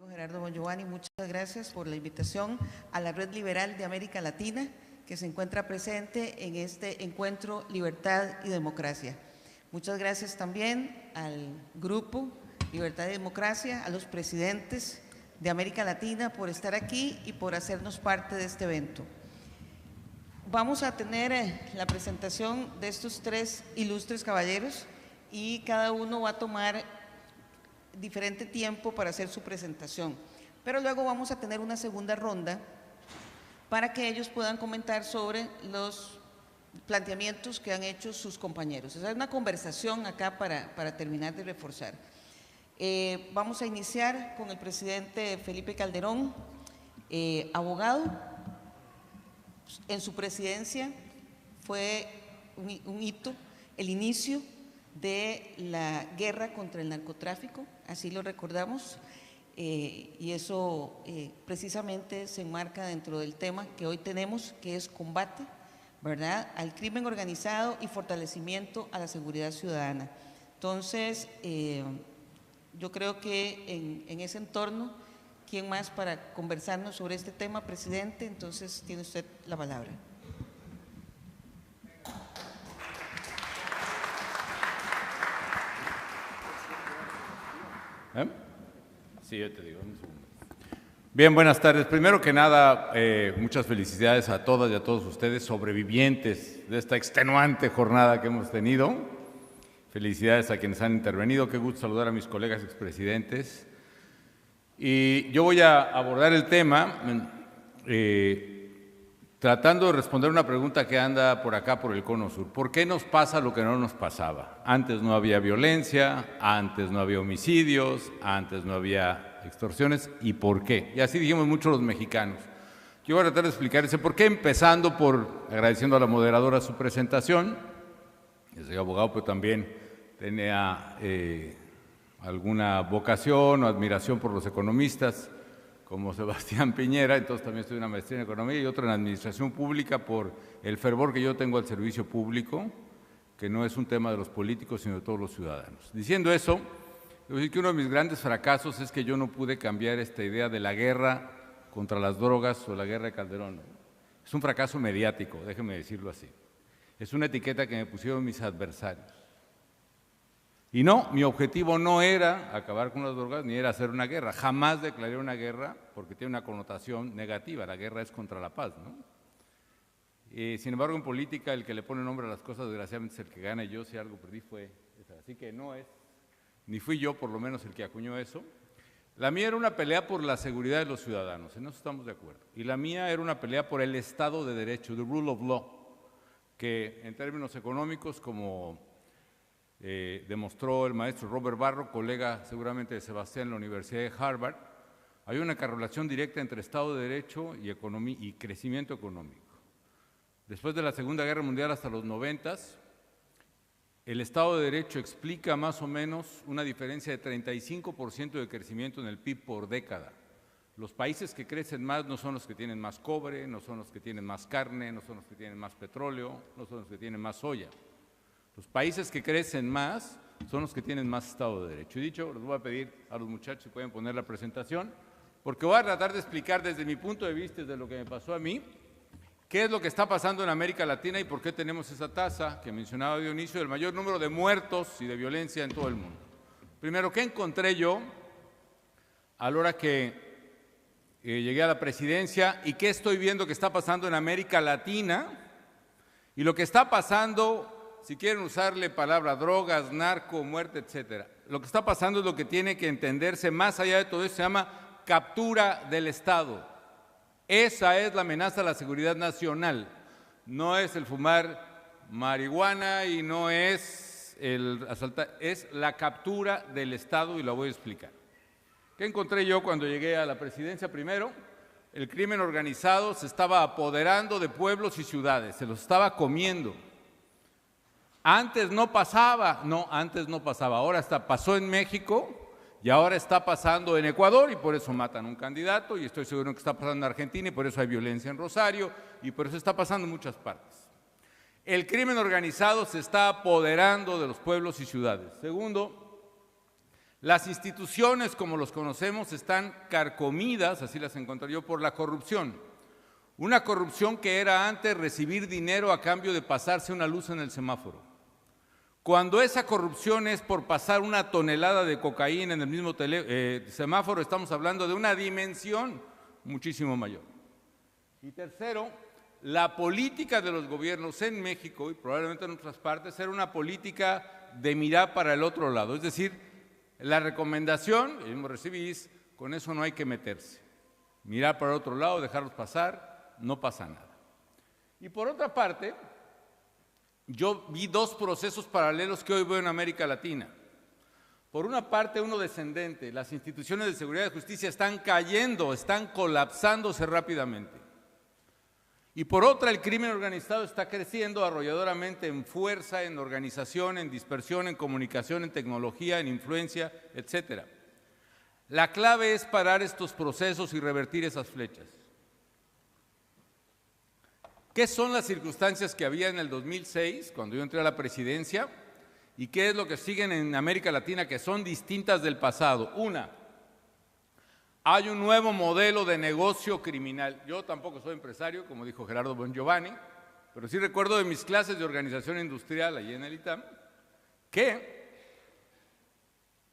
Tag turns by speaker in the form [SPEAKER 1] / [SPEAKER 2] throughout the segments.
[SPEAKER 1] Gerardo Bongiovanni, muchas gracias por la invitación a la Red Liberal de América Latina, que se encuentra presente en este encuentro Libertad y Democracia. Muchas gracias también al Grupo Libertad y Democracia, a los presidentes de América Latina por estar aquí y por hacernos parte de este evento. Vamos a tener la presentación de estos tres ilustres caballeros y cada uno va a tomar diferente tiempo para hacer su presentación, pero luego vamos a tener una segunda ronda para que ellos puedan comentar sobre los planteamientos que han hecho sus compañeros. Es una conversación acá para terminar de reforzar. Vamos a iniciar con el presidente Felipe Calderón, abogado. En su presidencia fue un hito el inicio de la guerra contra el narcotráfico, así lo recordamos, y eso precisamente se enmarca dentro del tema que hoy tenemos, que es combate, ¿verdad?, al crimen organizado y fortalecimiento a la seguridad ciudadana. Entonces, yo creo que en ese entorno, ¿quién más para conversarnos sobre este tema, presidente? Entonces, tiene usted la palabra.
[SPEAKER 2] Sí, yo te digo, un segundo. Bien, buenas tardes. Primero que nada, muchas felicidades a todas y a todos ustedes, sobrevivientes de esta extenuante jornada que hemos tenido. Felicidades a quienes han intervenido. Qué gusto saludar a mis colegas expresidentes. Y yo voy a abordar el tema tratando de responder una pregunta que anda por acá, por el Cono Sur. ¿Por qué nos pasa lo que no nos pasaba? Antes no había violencia, antes no había homicidios, antes no había extorsiones. ¿Y por qué? Y así dijimos muchos los mexicanos. Yo voy a tratar de explicar ese por qué, empezando por agradeciendo a la moderadora su presentación. Yo soy abogado, pero también tenía alguna vocación o admiración por los economistas, como Sebastián Piñera. Entonces también estudié una maestría en Economía y otra en Administración Pública por el fervor que yo tengo al servicio público, que no es un tema de los políticos, sino de todos los ciudadanos. Diciendo eso, yo decir que uno de mis grandes fracasos es que yo no pude cambiar esta idea de la guerra contra las drogas o la guerra de Calderón. Es un fracaso mediático, déjeme decirlo así. Es una etiqueta que me pusieron mis adversarios. Y no, mi objetivo no era acabar con las drogas ni era hacer una guerra. Jamás declaré una guerra porque tiene una connotación negativa. La guerra es contra la paz, ¿no? Sin embargo, en política el que le pone nombre a las cosas desgraciadamente es el que gana, y yo si algo perdí fue esa. Así que no es, ni fui yo por lo menos el que acuñó eso. La mía era una pelea por la seguridad de los ciudadanos, en eso estamos de acuerdo. Y la mía era una pelea por el Estado de Derecho, the rule of law, que en términos económicos, como demostró el maestro Robert Barro, colega seguramente de Sebastián en la Universidad de Harvard, hay una correlación directa entre Estado de Derecho y economía y crecimiento económico. Después de la Segunda Guerra Mundial hasta los 90s, el Estado de Derecho explica más o menos una diferencia de 35% de crecimiento en el PIB por década. Los países que crecen más no son los que tienen más cobre, no son los que tienen más carne, no son los que tienen más petróleo, no son los que tienen más soya. Los países que crecen más son los que tienen más Estado de Derecho. Y dicho, les voy a pedir a los muchachos si pueden poner la presentación, porque voy a tratar de explicar desde mi punto de vista, desde lo que me pasó a mí, qué es lo que está pasando en América Latina y por qué tenemos esa tasa que mencionaba Dionisio del mayor número de muertos y de violencia en todo el mundo. Primero, ¿qué encontré yo a la hora que llegué a la presidencia y qué estoy viendo que está pasando en América Latina? Y lo que está pasando, si quieren usarle palabra drogas, narco, muerte, etcétera, lo que está pasando es lo que tiene que entenderse más allá de todo eso, se llama captura del Estado. Esa es la amenaza a la seguridad nacional. No es el fumar marihuana y no es el asaltar, es la captura del Estado y la voy a explicar. ¿Qué encontré yo cuando llegué a la presidencia? Primero, el crimen organizado se estaba apoderando de pueblos y ciudades, se los estaba comiendo. Antes no pasaba, ahora hasta pasó en México y ahora está pasando en Ecuador y por eso matan a un candidato y estoy seguro que está pasando en Argentina y por eso hay violencia en Rosario y por eso está pasando en muchas partes. El crimen organizado se está apoderando de los pueblos y ciudades. Segundo, Las instituciones, como los conocemos, están carcomidas, así las encontré yo, por la corrupción. Una corrupción que era antes recibir dinero a cambio de pasarse una luz en el semáforo. Cuando esa corrupción es por pasar una tonelada de cocaína en el mismo semáforo, estamos hablando de una dimensión muchísimo mayor. Y tercero, la política de los gobiernos en México y probablemente en otras partes era una política de mirar para el otro lado. Es decir, la recomendación, que mismo recibís, con eso no hay que meterse. Mirar para el otro lado, dejarlos pasar, no pasa nada. Y por otra parte, yo vi dos procesos paralelos que hoy veo en América Latina. Por una parte, uno descendente. Las instituciones de seguridad y justicia están cayendo, están colapsándose rápidamente. Y por otra, el crimen organizado está creciendo arrolladoramente en fuerza, en organización, en dispersión, en comunicación, en tecnología, en influencia, etc. La clave es parar estos procesos y revertir esas flechas. ¿Qué son las circunstancias que había en el 2006, cuando yo entré a la presidencia? ¿Y qué es lo que siguen en América Latina que son distintas del pasado? Una, hay un nuevo modelo de negocio criminal. Yo tampoco soy empresario, como dijo Gerardo Bongiovanni, pero sí recuerdo de mis clases de organización industrial allí en el ITAM, que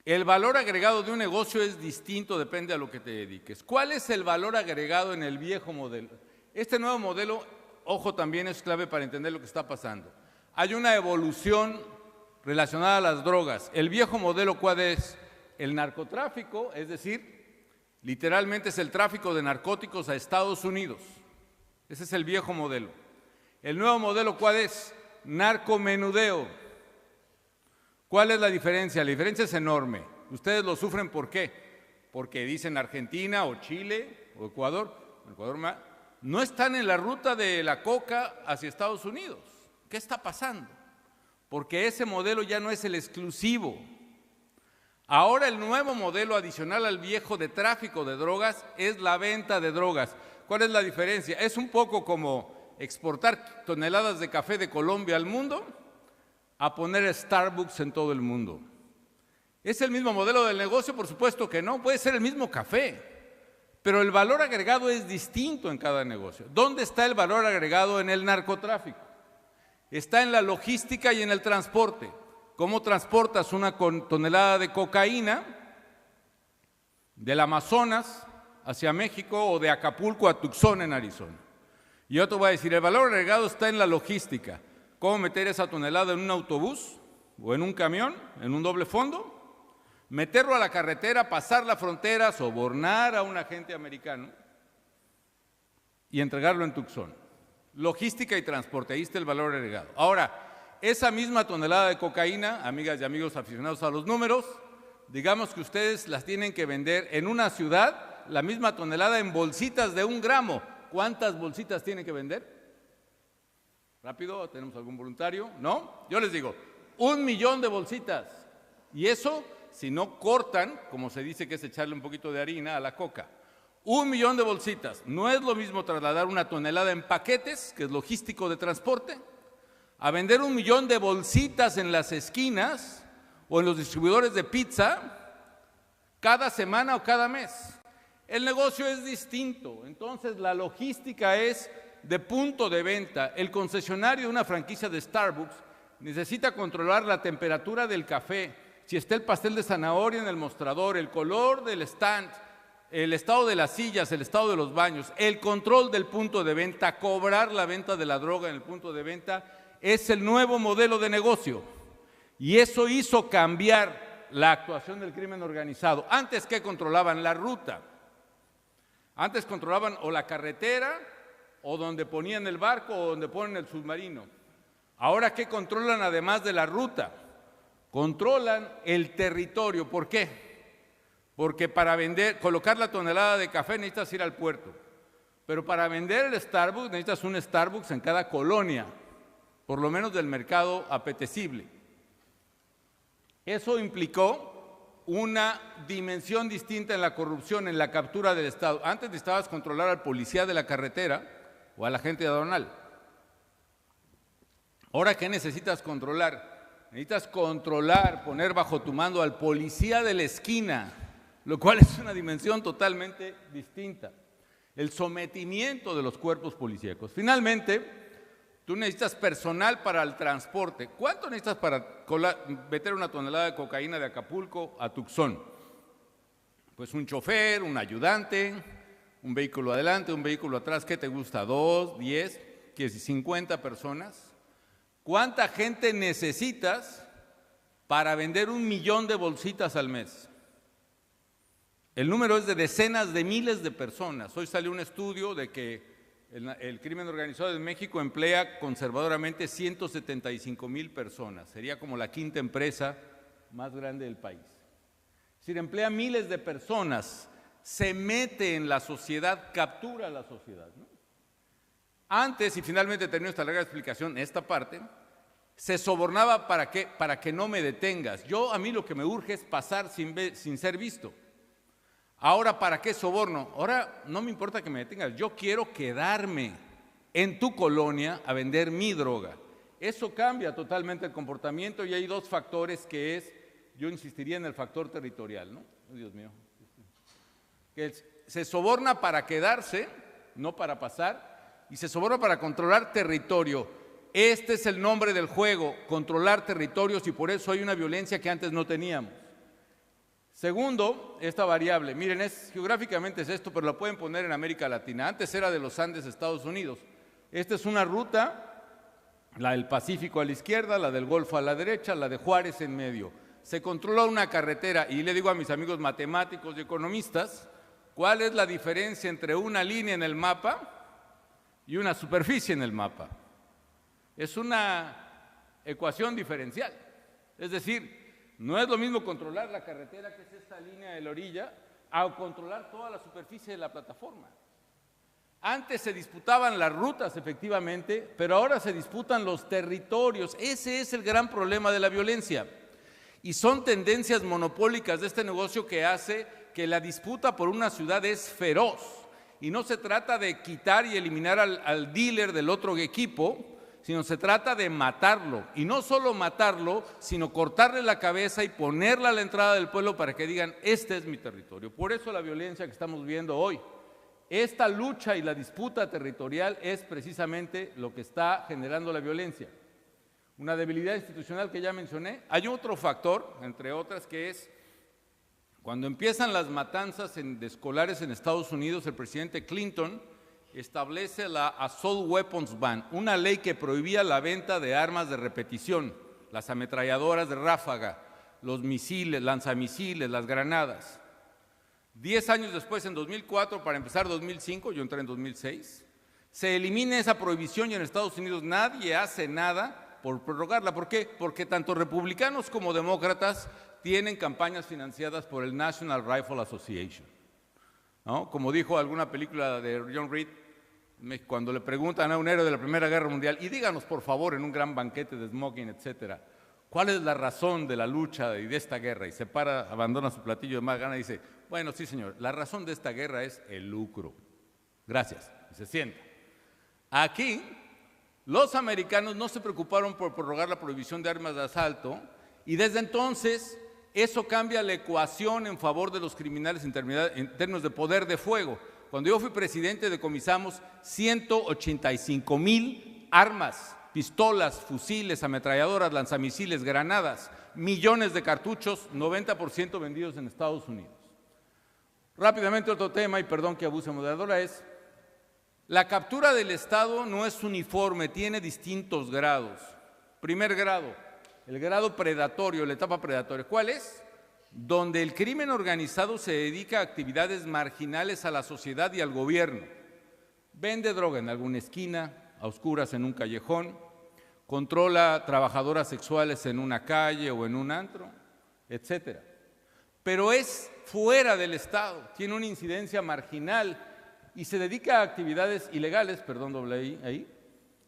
[SPEAKER 2] el valor agregado de un negocio es distinto, depende a lo que te dediques. ¿Cuál es el valor agregado en el viejo modelo? Este nuevo modelo, ojo, también es clave para entender lo que está pasando. Hay una evolución relacionada a las drogas. El viejo modelo, ¿cuál es? El narcotráfico, es decir, literalmente es el tráfico de narcóticos a Estados Unidos. Ese es el viejo modelo. El nuevo modelo, ¿cuál es? Narcomenudeo. ¿Cuál es la diferencia? La diferencia es enorme. Ustedes lo sufren, ¿por qué? Porque dicen Argentina o Chile o Ecuador no están en la ruta de la coca hacia Estados Unidos. ¿Qué está pasando? Porque ese modelo ya no es el exclusivo. Ahora el nuevo modelo adicional al viejo de tráfico de drogas es la venta de drogas. ¿Cuál es la diferencia? Es un poco como exportar toneladas de café de Colombia al mundo a poner Starbucks en todo el mundo. ¿Es el mismo modelo del negocio? Por supuesto que no, puede ser el mismo café, pero el valor agregado es distinto en cada negocio. ¿Dónde está el valor agregado en el narcotráfico? Está en la logística y en el transporte. ¿Cómo transportas una tonelada de cocaína del Amazonas hacia México o de Acapulco a Tucson en Arizona? Y otro va a decir, el valor agregado está en la logística. ¿Cómo meter esa tonelada en un autobús o en un camión, en un doble fondo? Meterlo a la carretera, pasar la frontera, sobornar a un agente americano y entregarlo en Tucson. Logística y transporte, ahí está el valor agregado. Ahora, esa misma tonelada de cocaína, amigas y amigos aficionados a los números, digamos que ustedes las tienen que vender en una ciudad, la misma tonelada en bolsitas de 1 gramo. ¿Cuántas bolsitas tienen que vender? Rápido, ¿tenemos algún voluntario? ¿No? Yo les digo, 1 millón de bolsitas. Y eso, si no cortan, como se dice que es echarle un poquito de harina a la coca, 1 millón de bolsitas. No es lo mismo trasladar una tonelada en paquetes, que es logístico de transporte, a vender 1 millón de bolsitas en las esquinas o en los distribuidores de pizza cada semana o cada mes. El negocio es distinto, entonces la logística es de punto de venta. El concesionario de una franquicia de Starbucks necesita controlar la temperatura del café, si está el pastel de zanahoria en el mostrador, el color del stand, el estado de las sillas, el estado de los baños, el control del punto de venta, cobrar la venta de la droga en el punto de venta. Es el nuevo modelo de negocio y eso hizo cambiar la actuación del crimen organizado. Antes, ¿qué controlaban? La ruta. Antes controlaban o la carretera o donde ponían el barco o donde ponen el submarino. Ahora, ¿qué controlan además de la ruta? Controlan el territorio. ¿Por qué? Porque para colocar la tonelada de café necesitas ir al puerto, pero para vender el Starbucks necesitas un Starbucks en cada colonia, por lo menos del mercado apetecible. Eso implicó una dimensión distinta en la corrupción, en la captura del Estado. Antes necesitabas controlar al policía de la carretera o al agente aduanal. Ahora, ¿qué necesitas controlar? necesitas controlar, poner bajo tu mando al policía de la esquina, lo cual es una dimensión totalmente distinta. El sometimiento de los cuerpos policíacos. Finalmente, tú necesitas personal para el transporte. ¿Cuánto necesitas para meter una tonelada de cocaína de Acapulco a Tucson? Pues un chofer, un ayudante, un vehículo adelante, un vehículo atrás. ¿Qué te gusta? ¿2, 10, 50 personas? ¿Cuánta gente necesitas para vender 1 millón de bolsitas al mes? El número es de decenas de miles de personas. Hoy salió un estudio de que el crimen organizado en México emplea conservadoramente 175,000 personas. Sería como la 5ª empresa más grande del país. Es decir, emplea miles de personas, se mete en la sociedad, captura a la sociedad, ¿no? Antes, y finalmente termino esta larga explicación, esta parte, se sobornaba ¿para qué? Para que no me detengas. A mí lo que me urge es pasar sin ser visto. Ahora, ¿para qué soborno? Ahora no me importa que me detengas, yo quiero quedarme en tu colonia a vender mi droga. Eso cambia totalmente el comportamiento y hay 2 factores que es, yo insistiría en el factor territorial, ¿no? Dios mío. Que se soborna para quedarse, no para pasar, y se soborna para controlar territorio. Este es el nombre del juego, controlar territorios, y por eso hay una violencia que antes no teníamos. Segundo, esta variable, miren, geográficamente es esto, pero la pueden poner en América Latina. Antes era de los Andes, Estados Unidos. Esta es una ruta, la del Pacífico a la izquierda, la del Golfo a la derecha, la de Juárez en medio. Se controla una carretera, y le digo a mis amigos matemáticos y economistas, ¿cuál es la diferencia entre una línea en el mapa y una superficie en el mapa? Es una ecuación diferencial. Es decir, no es lo mismo controlar la carretera, que es esta línea de la orilla, a controlar toda la superficie de la plataforma. Antes se disputaban las rutas, efectivamente, pero ahora se disputan los territorios. Ese es el gran problema de la violencia. Y son tendencias monopólicas de este negocio que hace que la disputa por una ciudad es feroz. Y no se trata de quitar y eliminar al dealer del otro equipo, sino se trata de matarlo. Y no solo matarlo, sino cortarle la cabeza y ponerla a la entrada del pueblo para que digan, este es mi territorio. Por eso la violencia que estamos viendo hoy. Esta lucha y la disputa territorial es precisamente lo que está generando la violencia. Una debilidad institucional que ya mencioné. Hay otro factor, entre otras, que es cuando empiezan las matanzas de escolares en Estados Unidos, el presidente Clinton establece la Assault Weapons Ban, una ley que prohibía la venta de armas de repetición, las ametralladoras de ráfaga, los misiles, lanzamisiles, las granadas. 10 años después, en 2004, para empezar 2005, yo entré en 2006, se elimina esa prohibición y en Estados Unidos nadie hace nada por prorrogarla. ¿Por qué? Porque tanto republicanos como demócratas tienen campañas financiadas por el National Rifle Association, ¿no? Como dijo alguna película de John Reed, cuando le preguntan a un héroe de la Primera Guerra Mundial, y díganos por favor en un gran banquete de smoking, etcétera, ¿cuál es la razón de la lucha y de esta guerra? Y se para, abandona su platillo de más gana y dice, bueno, sí señor, la razón de esta guerra es el lucro. Gracias. Y se sienta. Aquí, los americanos no se preocuparon por prorrogar la prohibición de armas de asalto y desde entonces eso cambia la ecuación en favor de los criminales en términos de poder de fuego. Cuando yo fui presidente, decomisamos 185,000 armas, pistolas, fusiles, ametralladoras, lanzamisiles, granadas, millones de cartuchos, 90% vendidos en Estados Unidos. Rápidamente otro tema, y perdón que abuse moderadora, es la captura del Estado no es uniforme, tiene distintos grados. Primer grado, el grado predatorio, la etapa predatoria. ¿Cuál es? Donde el crimen organizado se dedica a actividades marginales a la sociedad y al gobierno. Vende droga en alguna esquina, a oscuras en un callejón, controla trabajadoras sexuales en una calle o en un antro, etcétera. Pero es fuera del Estado, tiene una incidencia marginal y se dedica a actividades ilegales, perdón, doble ahí.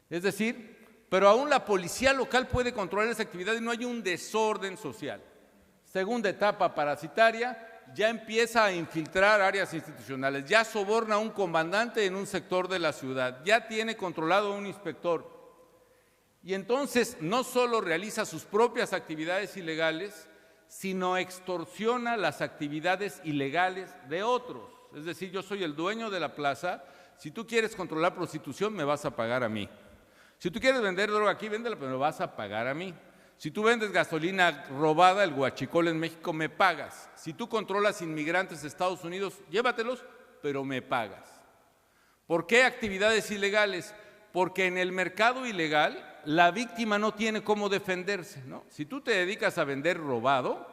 [SPEAKER 2] Es decir, pero aún la policía local puede controlar esa actividad y no hay un desorden social. Segunda etapa parasitaria, ya empieza a infiltrar áreas institucionales, ya soborna a un comandante en un sector de la ciudad, ya tiene controlado a un inspector. Y entonces no solo realiza sus propias actividades ilegales, sino extorsiona las actividades ilegales de otros. Es decir, yo soy el dueño de la plaza, si tú quieres controlar prostitución, me vas a pagar a mí. Si tú quieres vender droga aquí, véndela, pero me vas a pagar a mí. Si tú vendes gasolina robada, el huachicol en México, me pagas. Si tú controlas inmigrantes de Estados Unidos, llévatelos, pero me pagas. ¿Por qué actividades ilegales? Porque en el mercado ilegal la víctima no tiene cómo defenderse, ¿no? Si tú te dedicas a vender robado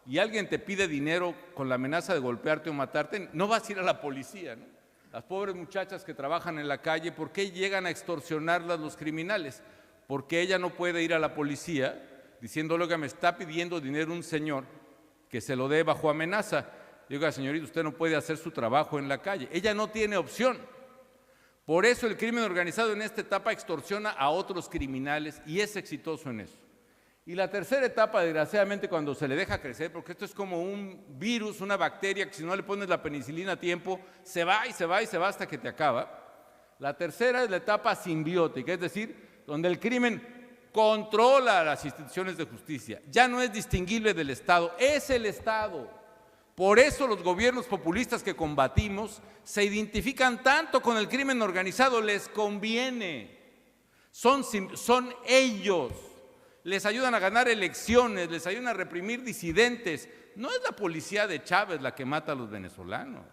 [SPEAKER 2] y alguien te pide dinero con la amenaza de golpearte o matarte, no vas a ir a la policía, ¿no? Las pobres muchachas que trabajan en la calle, ¿por qué llegan a extorsionarlas los criminales? Porque ella no puede ir a la policía diciéndole que me está pidiendo dinero un señor que se lo dé bajo amenaza. Digo, señorita, usted no puede hacer su trabajo en la calle. Ella no tiene opción. Por eso el crimen organizado en esta etapa extorsiona a otros criminales y es exitoso en eso. Y la tercera etapa, desgraciadamente, cuando se le deja crecer, porque esto es como un virus, una bacteria, que si no le pones la penicilina a tiempo, se va y se va y se va hasta que te acaba. La tercera es la etapa simbiótica, es decir, donde el crimen controla las instituciones de justicia. Ya no es distinguible del Estado, es el Estado. Por eso los gobiernos populistas que combatimos se identifican tanto con el crimen organizado, les conviene. Son ellos. Les ayudan a ganar elecciones, les ayudan a reprimir disidentes. No es la policía de Chávez la que mata a los venezolanos.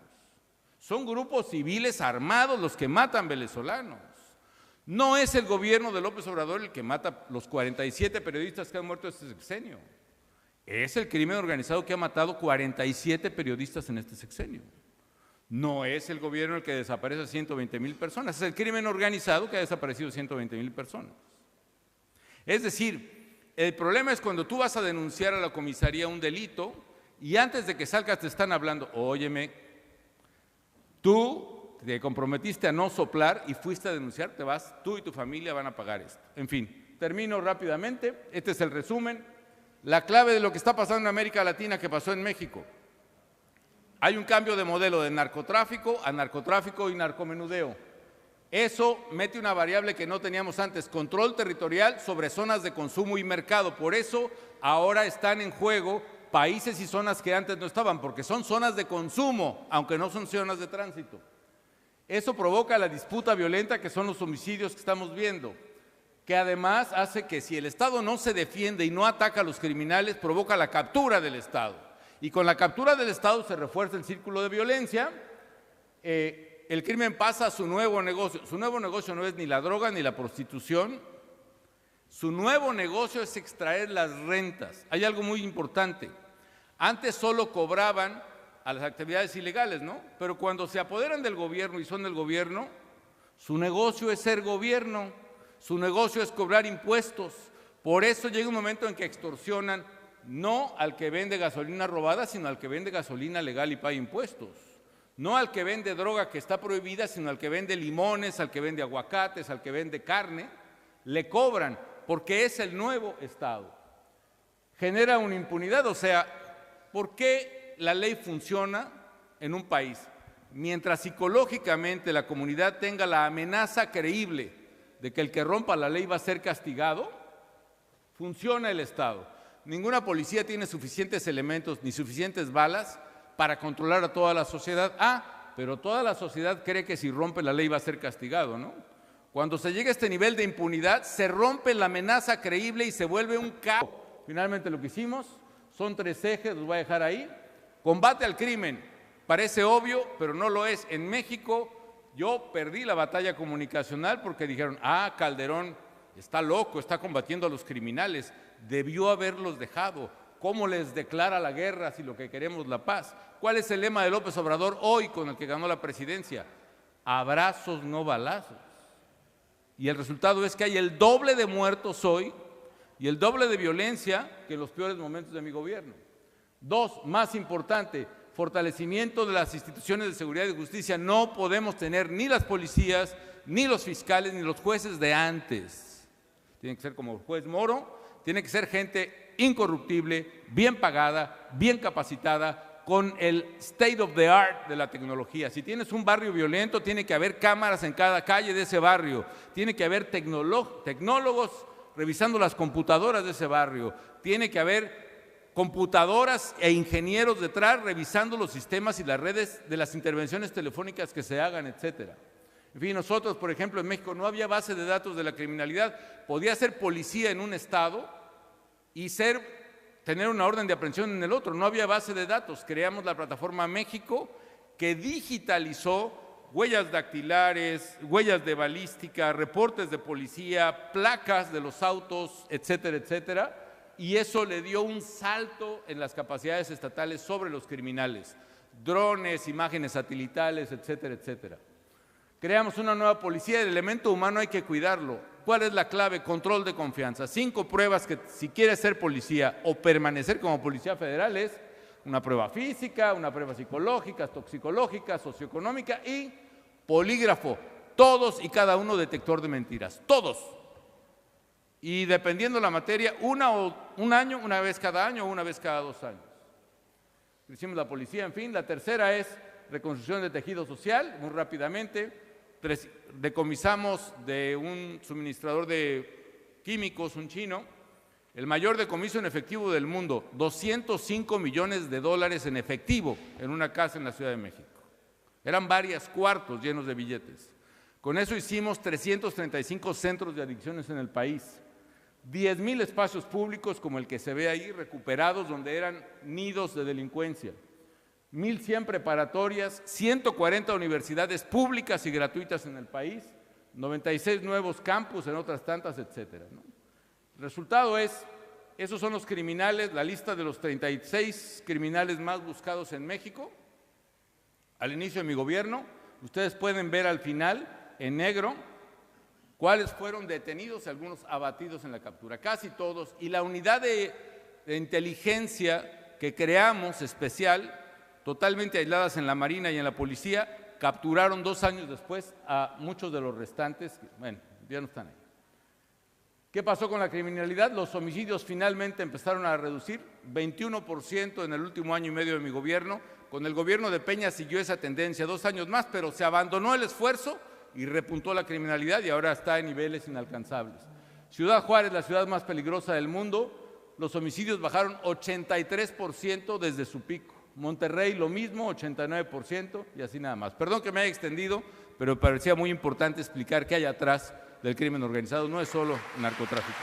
[SPEAKER 2] Son grupos civiles armados los que matan venezolanos. No es el gobierno de López Obrador el que mata a los 47 periodistas que han muerto este sexenio. Es el crimen organizado que ha matado 47 periodistas en este sexenio. No es el gobierno el que desaparece a 120,000 personas, es el crimen organizado que ha desaparecido 120,000 personas. Es decir, el problema es cuando tú vas a denunciar a la comisaría un delito y antes de que salgas te están hablando, óyeme, tú te comprometiste a no soplar y fuiste a denunciar, te vas, tú y tu familia van a pagar esto. En fin, termino rápidamente, este es el resumen. La clave de lo que está pasando en América Latina que pasó en México. Hay un cambio de modelo de narcotráfico a narcotráfico y narcomenudeo. Eso mete una variable que no teníamos antes, control territorial sobre zonas de consumo y mercado. Por eso ahora están en juego países y zonas que antes no estaban, porque son zonas de consumo, aunque no son zonas de tránsito. Eso provoca la disputa violenta que son los homicidios que estamos viendo, que además hace que si el Estado no se defiende y no ataca a los criminales, provoca la captura del Estado. Y con la captura del Estado se refuerza el círculo de violencia, el crimen pasa a su nuevo negocio. Su nuevo negocio no es ni la droga ni la prostitución, su nuevo negocio es extraer las rentas. Hay algo muy importante, antes solo cobraban a las actividades ilegales, ¿no? Pero cuando se apoderan del gobierno y son del gobierno, su negocio es ser gobierno. Su negocio es cobrar impuestos. Por eso llega un momento en que extorsionan no al que vende gasolina robada, sino al que vende gasolina legal y paga impuestos. No al que vende droga que está prohibida, sino al que vende limones, al que vende aguacates, al que vende carne. Le cobran porque es el nuevo Estado. Genera una impunidad, o sea, ¿por qué la ley funciona en un país? Mientras psicológicamente la comunidad tenga la amenaza creíble de que el que rompa la ley va a ser castigado, funciona el Estado. Ninguna policía tiene suficientes elementos ni suficientes balas para controlar a toda la sociedad. Pero toda la sociedad cree que si rompe la ley va a ser castigado, ¿no? Cuando se llega a este nivel de impunidad, se rompe la amenaza creíble y se vuelve un caos. Finalmente lo que hicimos son 3 ejes, los voy a dejar ahí. Combate al crimen, parece obvio, pero no lo es. En México yo perdí la batalla comunicacional porque dijeron, Calderón está loco, está combatiendo a los criminales, debió haberlos dejado. ¿Cómo les declara la guerra si lo que queremos es la paz? ¿Cuál es el lema de López Obrador hoy con el que ganó la presidencia? Abrazos, no balazos. Y el resultado es que hay el doble de muertos hoy y el doble de violencia que en los peores momentos de mi gobierno. 2, más importante, fortalecimiento de las instituciones de seguridad y justicia. No podemos tener ni las policías, ni los fiscales, ni los jueces de antes. Tienen que ser como el juez Moro, tiene que ser gente incorruptible, bien pagada, bien capacitada, con el state of the art de la tecnología. Si tienes un barrio violento, tiene que haber cámaras en cada calle de ese barrio, tiene que haber tecnólogos revisando las computadoras de ese barrio. Tiene que haber computadoras e ingenieros detrás revisando los sistemas y las redes de las intervenciones telefónicas que se hagan, etcétera. En fin, nosotros, por ejemplo, en México no había base de datos de la criminalidad. Podía ser policía en un estado y tener una orden de aprehensión en el otro. No había base de datos. Creamos la plataforma México, que digitalizó huellas dactilares, huellas de balística, reportes de policía, placas de los autos, etcétera, etcétera. Y eso le dio un salto en las capacidades estatales sobre los criminales. Drones, imágenes satelitales, etcétera, etcétera. Creamos una nueva policía. El elemento humano hay que cuidarlo. ¿Cuál es la clave? Control de confianza. 5 pruebas que si quieres ser policía o permanecer como policía federal es una prueba física, una prueba psicológica, toxicológica, socioeconómica y polígrafo. Todos y cada uno detector de mentiras. Todos. Y dependiendo la materia, un año, una vez cada año o una vez cada 2 años. Hicimos la policía, en fin. La tercera es reconstrucción de tejido social, muy rápidamente. Decomisamos de un suministrador de químicos, un chino, el mayor decomiso en efectivo del mundo, 205 millones de dólares en efectivo en una casa en la Ciudad de México. Eran varios cuartos llenos de billetes. Con eso hicimos 335 centros de adicciones en el país, 10,000 espacios públicos como el que se ve ahí, recuperados, donde eran nidos de delincuencia. 1,100 preparatorias, 140 universidades públicas y gratuitas en el país, 96 nuevos campus en otras tantas, etcétera, ¿no? El resultado es, esos son los criminales, la lista de los 36 criminales más buscados en México. Al inicio de mi gobierno, ustedes pueden ver al final, en negro, cuáles fueron detenidos y algunos abatidos en la captura, casi todos. Y la unidad de inteligencia que creamos especial, totalmente aisladas en la Marina y en la Policía, capturaron 2 años después a muchos de los restantes, bueno, ya no están ahí. ¿Qué pasó con la criminalidad? Los homicidios finalmente empezaron a reducir, 21% en el último año y medio de mi gobierno. Con el gobierno de Peña siguió esa tendencia 2 años más, pero se abandonó el esfuerzo y repuntó la criminalidad y ahora está en niveles inalcanzables. Ciudad Juárez, la ciudad más peligrosa del mundo, los homicidios bajaron 83% desde su pico. Monterrey lo mismo, 89% y así nada más. Perdón que me haya extendido, pero me parecía muy importante explicar qué hay atrás del crimen organizado. No es solo narcotráfico.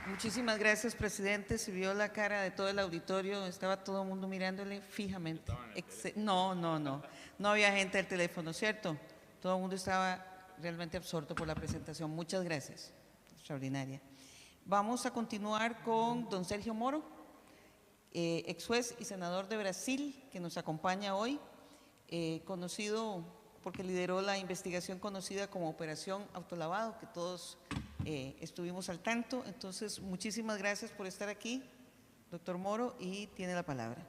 [SPEAKER 1] Muchísimas gracias, presidente. Se vio la cara de todo el auditorio, estaba todo el mundo mirándole fijamente. No había gente al teléfono, ¿cierto? Todo el mundo estaba realmente absorto por la presentación. Muchas gracias, extraordinaria. Vamos a continuar con don Sergio Moro, ex juez y senador de Brasil, que nos acompaña hoy, conocido porque lideró la investigación conocida como Operación Autolavado, que todos estuvimos al tanto. Entonces, muchísimas gracias por estar aquí, doctor Moro, y tiene la palabra.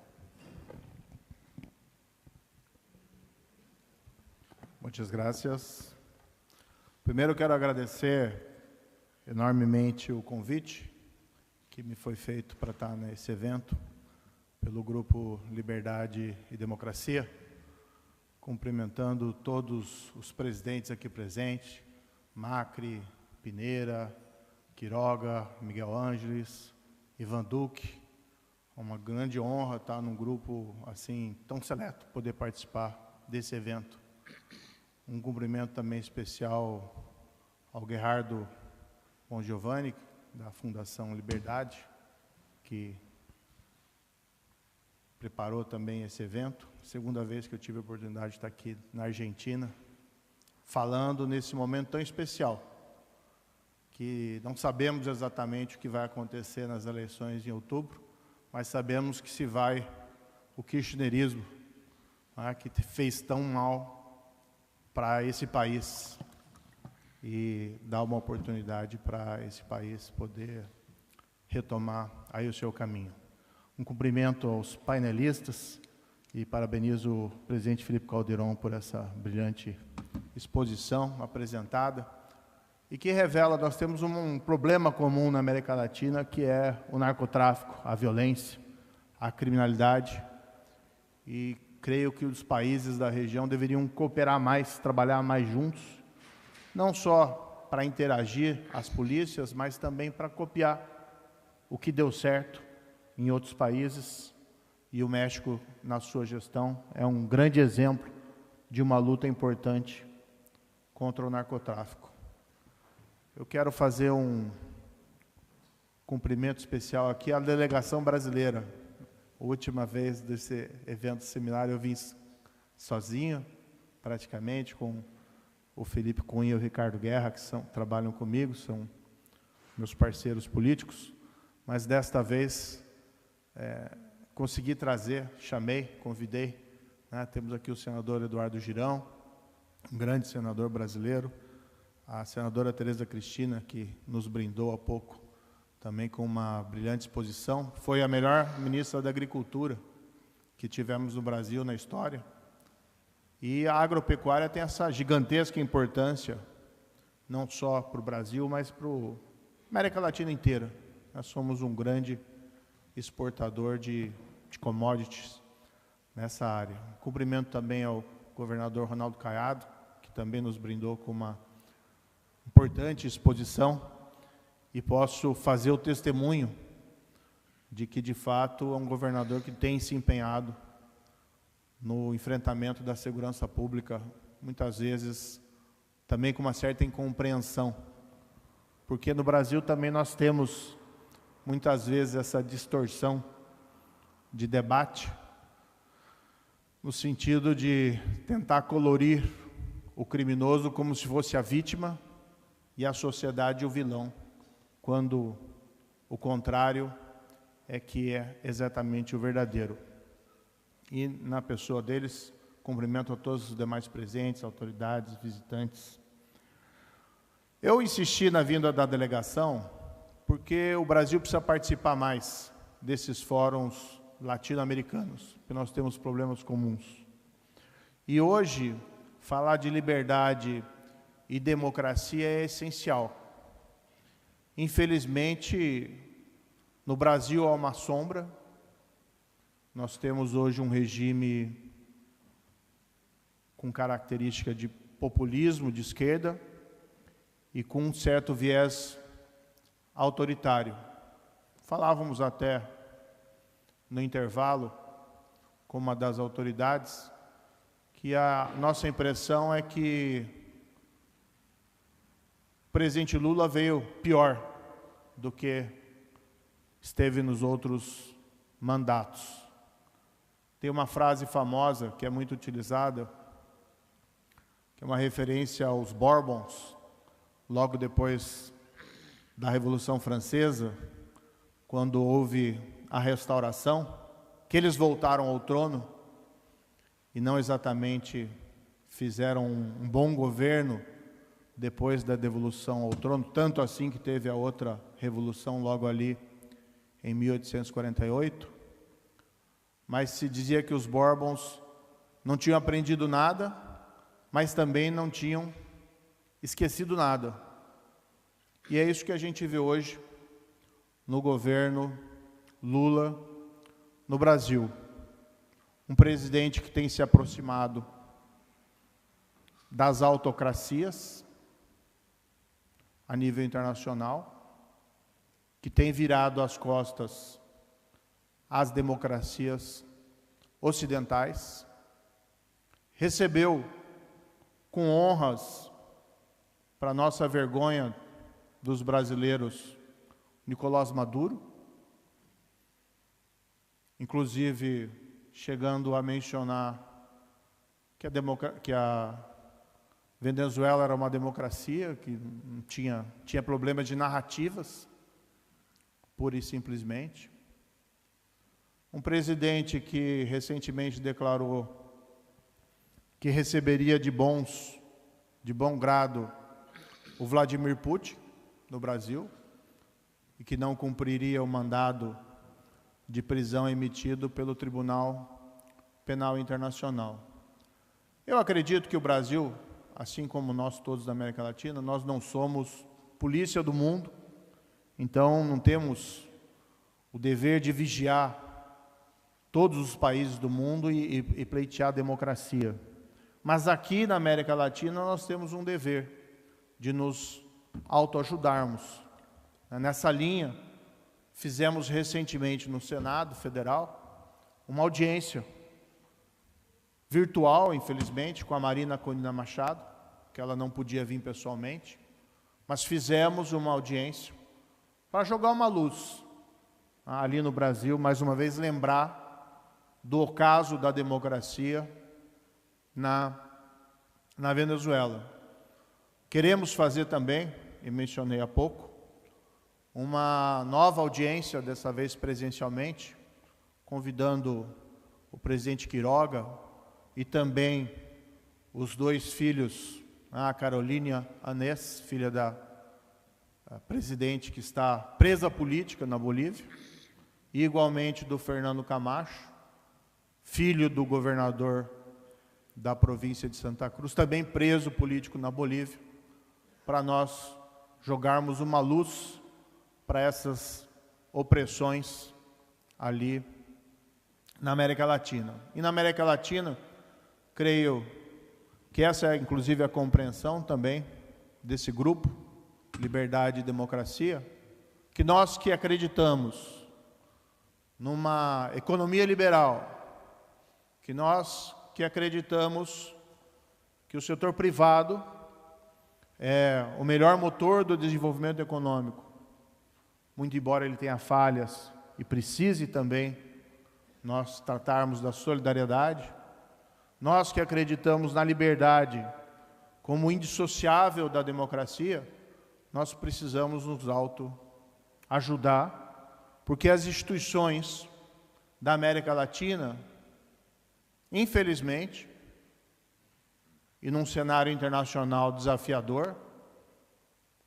[SPEAKER 3] Muchas gracias. Primeiro, quero agradecer enormemente o convite que me foi feito para estar nesse evento pelo Grupo Liberdade e Democracia, cumprimentando todos os presidentes aqui presentes, Macri, Pineira, Quiroga, Miguel Ângeles, Ivan Duque. É uma grande honra estar num grupo assim tão seleto, poder participar desse evento. Um cumprimento também especial ao Gerardo Bongiovanni, da Fundação Liberdade, que preparou também esse evento. Segunda vez que eu tive a oportunidade de estar aqui na Argentina, falando nesse momento tão especial, que não sabemos exatamente o que vai acontecer nas eleições em outubro, mas sabemos que se vai o kirchnerismo, né, que fez tão mal para esse país, e dar uma oportunidade para esse país poder retomar aí o seu caminho. Um cumprimento aos painelistas e parabenizo o presidente Felipe Calderon por essa brilhante exposição apresentada e que revela, nós temos um problema comum na América Latina, que é o narcotráfico, a violência, à criminalidade e creio que os países da região deveriam cooperar mais, trabalhar mais juntos, não só para interagir as polícias, mas também para copiar o que deu certo em outros países. E o México, na sua gestão, é um grande exemplo de uma luta importante contra o narcotráfico. Eu quero fazer um cumprimento especial aqui à delegação brasileira. A última vez desse evento seminário eu vim sozinho, praticamente, com o Felipe Cunha e o Ricardo Guerra, que trabalham comigo, são meus parceiros políticos, mas desta vez consegui trazer, chamei, convidei, né? Temos aqui o senador Eduardo Girão, um grande senador brasileiro, a senadora Tereza Cristina, que nos brindou há pouco também com uma brilhante exposição, foi a melhor ministra da Agricultura que tivemos no Brasil na história. E a agropecuária tem essa gigantesca importância, não só para o Brasil, mas para a América Latina inteira. Nós somos um grande exportador de commodities nessa área. Cumprimento também ao governador Ronaldo Caiado, que também nos brindou com uma importante exposição, e posso fazer o testemunho de que, de fato, é um governador que tem se empenhado no enfrentamento da segurança pública, muitas vezes também com uma certa incompreensão, porque no Brasil também nós temos, muitas vezes, essa distorção de debate, no sentido de tentar colorir o criminoso como se fosse a vítima e a sociedade o vilão, quando o contrário é que é exatamente o verdadeiro. E na pessoa deles, cumprimento a todos os demais presentes, autoridades, visitantes. Eu insisti na vinda da delegação porque o Brasil precisa participar mais desses fóruns latino-americanos, porque nós temos problemas comuns. E hoje, falar de liberdade e democracia é essencial. Infelizmente, no Brasil há uma sombra. Nós temos hoje um regime com característica de populismo de esquerda e com um certo viés autoritário. Falávamos até no intervalo com uma das autoridades que a nossa impressão é que o presidente Lula veio pior do que esteve nos outros mandatos. Tem uma frase famosa que é muito utilizada, que é uma referência aos Bourbons, logo depois da Revolução Francesa, quando houve a restauração, que eles voltaram ao trono e não exatamente fizeram um bom governo depois da devolução ao trono, tanto assim que teve a outra revolução logo ali em 1848, mas se dizia que os Bourbons não tinham aprendido nada, mas também não tinham esquecido nada. E é isso que a gente vê hoje no governo Lula no Brasil. Um presidente que tem se aproximado das autocracias a nível internacional, que tem virado as costas às democracias ocidentais, recebeu com honras, para nossa vergonha dos brasileiros, Nicolás Maduro, inclusive chegando a mencionar que a Venezuela era uma democracia, que não tinha problemas de narrativas, pura e simplesmente. Um presidente que recentemente declarou que receberia de bom grado o Vladimir Putin no Brasil e que não cumpriria o mandado de prisão emitido pelo Tribunal Penal Internacional. Eu acredito que o Brasil, assim como nós todos da América Latina, nós não somos polícia do mundo, então não temos o dever de vigiar todos os países do mundo e pleitear a democracia. Mas aqui na América Latina nós temos um dever de nos autoajudarmos. Nessa linha, fizemos recentemente no Senado Federal uma audiência virtual, infelizmente, com a Marina Cunha Machado, que ela não podia vir pessoalmente, mas fizemos uma audiência para jogar uma luz ali no Brasil, mais uma vez lembrar do ocaso da democracia na Venezuela. Queremos fazer também, e mencionei há pouco, uma nova audiência, dessa vez presencialmente, convidando o presidente Quiroga e também os dois filhos, a Carolina Anés, filha da presidente que está presa política na Bolívia, e igualmente do Fernando Camacho, filho do governador da província de Santa Cruz, também preso político na Bolívia, para nós jogarmos uma luz para essas opressões ali na América Latina. E na América Latina, creio que essa é inclusive a compreensão também desse grupo, Liberdade e Democracia, que nós que acreditamos numa economia liberal, que nós que acreditamos que o setor privado é o melhor motor do desenvolvimento econômico, muito embora ele tenha falhas e precise também nós tratarmos da solidariedade, nós que acreditamos na liberdade como indissociável da democracia, nós precisamos nos auto-ajudar, porque as instituições da América Latina, infelizmente, e num cenário internacional desafiador,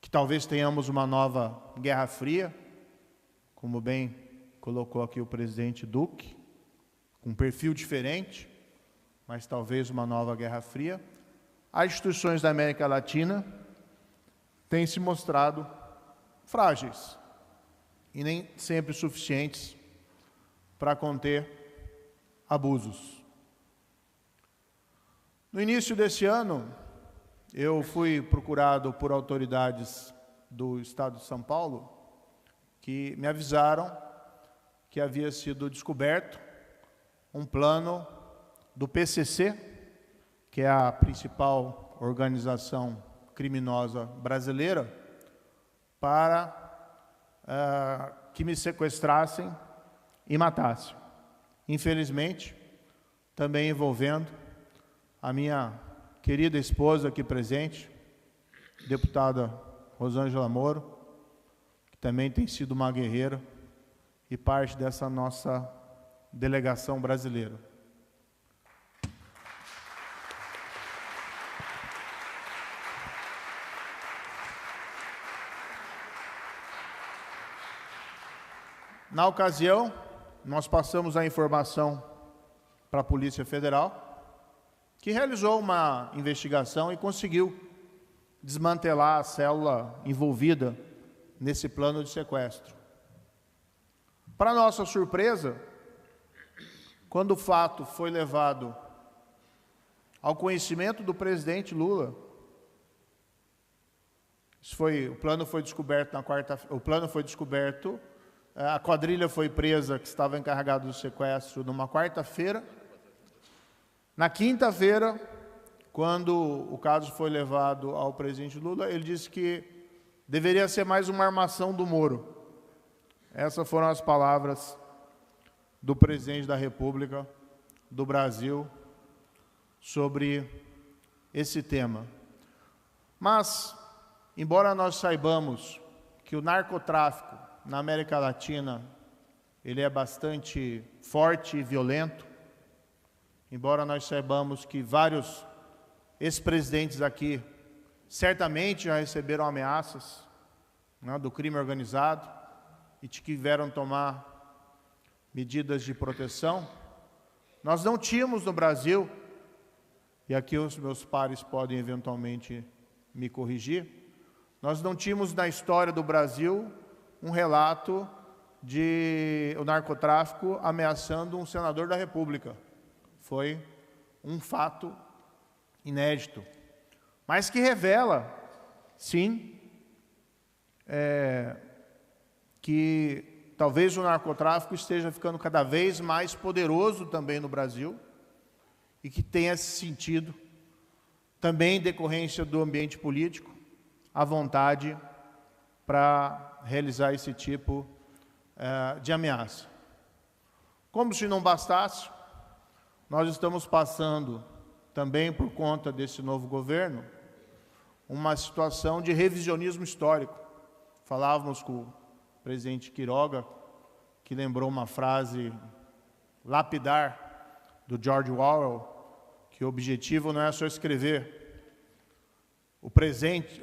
[SPEAKER 3] que talvez tenhamos uma nova Guerra Fria, como bem colocou aqui o presidente Duque, com um perfil diferente, mas talvez uma nova Guerra Fria, as instituições da América Latina têm se mostrado frágeis e nem sempre suficientes para conter abusos. No início desse ano, eu fui procurado por autoridades do Estado de São Paulo que me avisaram que havia sido descoberto um plano do PCC, que é a principal organização criminosa brasileira, para que me sequestrassem e matassem. Infelizmente, também envolvendo a minha querida esposa aqui presente, deputada Rosângela Moro, que também tem sido uma guerreira e parte dessa nossa delegação brasileira. Na ocasião, nós passamos a informação para a Polícia Federal, que realizou uma investigação e conseguiu desmantelar a célula envolvida nesse plano de sequestro. Para nossa surpresa, quando o fato foi levado ao conhecimento do presidente Lula, o plano foi descoberto na quarta-feira, a quadrilha foi presa, que estava encarregada do sequestro, numa quarta-feira. Na quinta-feira, quando o caso foi levado ao presidente Lula, ele disse que deveria ser mais uma armação do Moro. Essas foram as palavras do presidente da República do Brasil sobre esse tema. Mas, embora nós saibamos que o narcotráfico na América Latina ele é bastante forte e violento, embora nós saibamos que vários ex-presidentes aqui certamente já receberam ameaças, né, do crime organizado e tiveram que tomar medidas de proteção, nós não tínhamos no Brasil, e aqui os meus pares podem eventualmente me corrigir, nós não tínhamos na história do Brasil um relato de o narcotráfico ameaçando um senador da República. Foi um fato inédito, mas que revela, sim, que talvez o narcotráfico esteja ficando cada vez mais poderoso também no Brasil e que tenha se sentido, também em decorrência do ambiente político, à vontade para realizar esse tipo de ameaça. Como se não bastasse, nós estamos passando, também por conta desse novo governo, uma situação de revisionismo histórico. Falávamos com o presidente Quiroga, que lembrou uma frase lapidar do George Orwell, que o objetivo não é só escrever o presente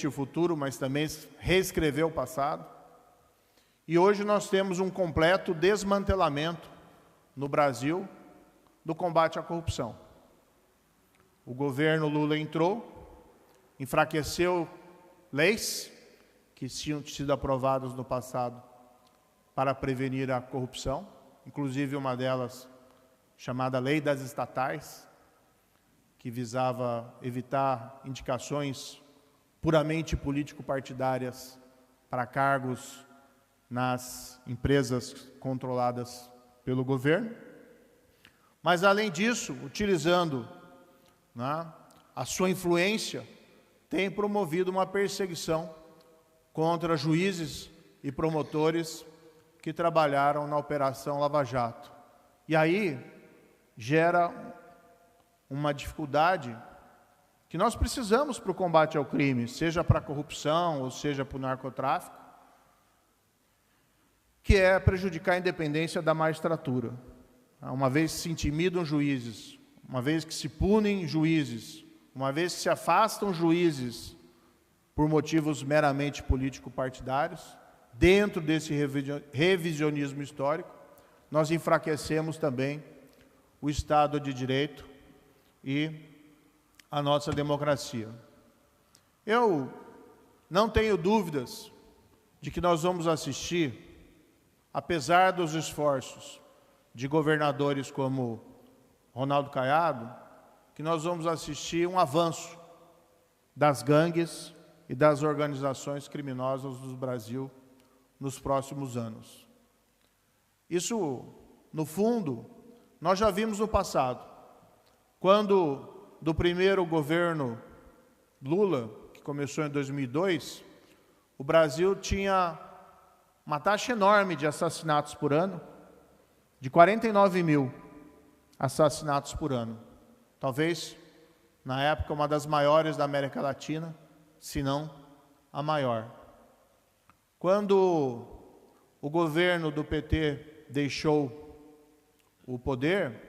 [SPEAKER 3] e o futuro, mas também reescrever o passado. E hoje nós temos um completo desmantelamento no Brasil do combate à corrupção. O governo Lula entrou, enfraqueceu leis que tinham sido aprovadas no passado para prevenir a corrupção, inclusive uma delas chamada Lei das Estatais, que visava evitar indicações puramente político-partidárias para cargos nas empresas controladas pelo governo. Mas, além disso, utilizando a sua influência, tem promovido uma perseguição contra juízes e promotores que trabalharam na Operação Lava Jato. E aí gera uma dificuldade que nós precisamos para o combate ao crime, seja para a corrupção ou seja para o narcotráfico, que é prejudicar a independência da magistratura. Uma vez que se intimidam juízes, uma vez que se punem juízes, uma vez que se afastam juízes por motivos meramente político-partidários, dentro desse revisionismo histórico, nós enfraquecemos também o Estado de Direito e a nossa democracia. Eu não tenho dúvidas de que nós vamos assistir, apesar dos esforços de governadores como Ronaldo Caiado, que nós vamos assistir um avanço das gangues e das organizações criminosas do Brasil nos próximos anos. Isso, no fundo, nós já vimos no passado, quando do primeiro governo Lula, que começou em 2002, o Brasil tinha uma taxa enorme de assassinatos por ano, de 49 mil assassinatos por ano. Talvez, na época, uma das maiores da América Latina, se não a maior. Quando o governo do PT deixou o poder,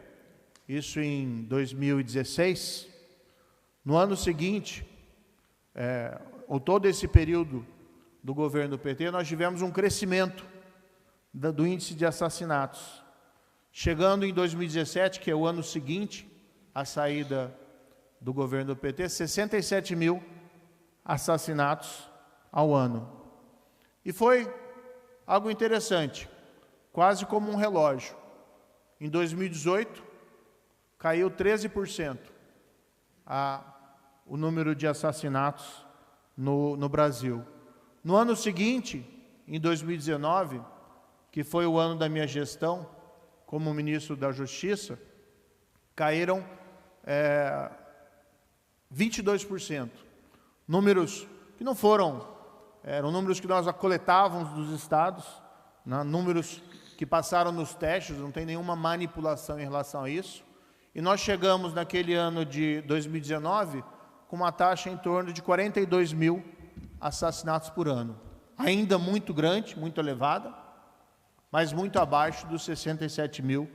[SPEAKER 3] isso em 2016, no ano seguinte, ou todo esse período do governo do PT, nós tivemos um crescimento do índice de assassinatos. Chegando em 2017, que é o ano seguinte à saída do governo do PT, 67 mil assassinatos ao ano. E foi algo interessante, quase como um relógio. Em 2018, caiu 13% o número de assassinatos no Brasil. No ano seguinte, em 2019, que foi o ano da minha gestão como ministro da Justiça, caíram 22%. Números que não foram, eram números que nós coletávamos dos estados, números que passaram nos testes, não tem nenhuma manipulação em relação a isso. E nós chegamos naquele ano de 2019 com uma taxa em torno de 42 mil assassinatos por ano. Ainda muito grande, muito elevada, mas muito abaixo dos 67 mil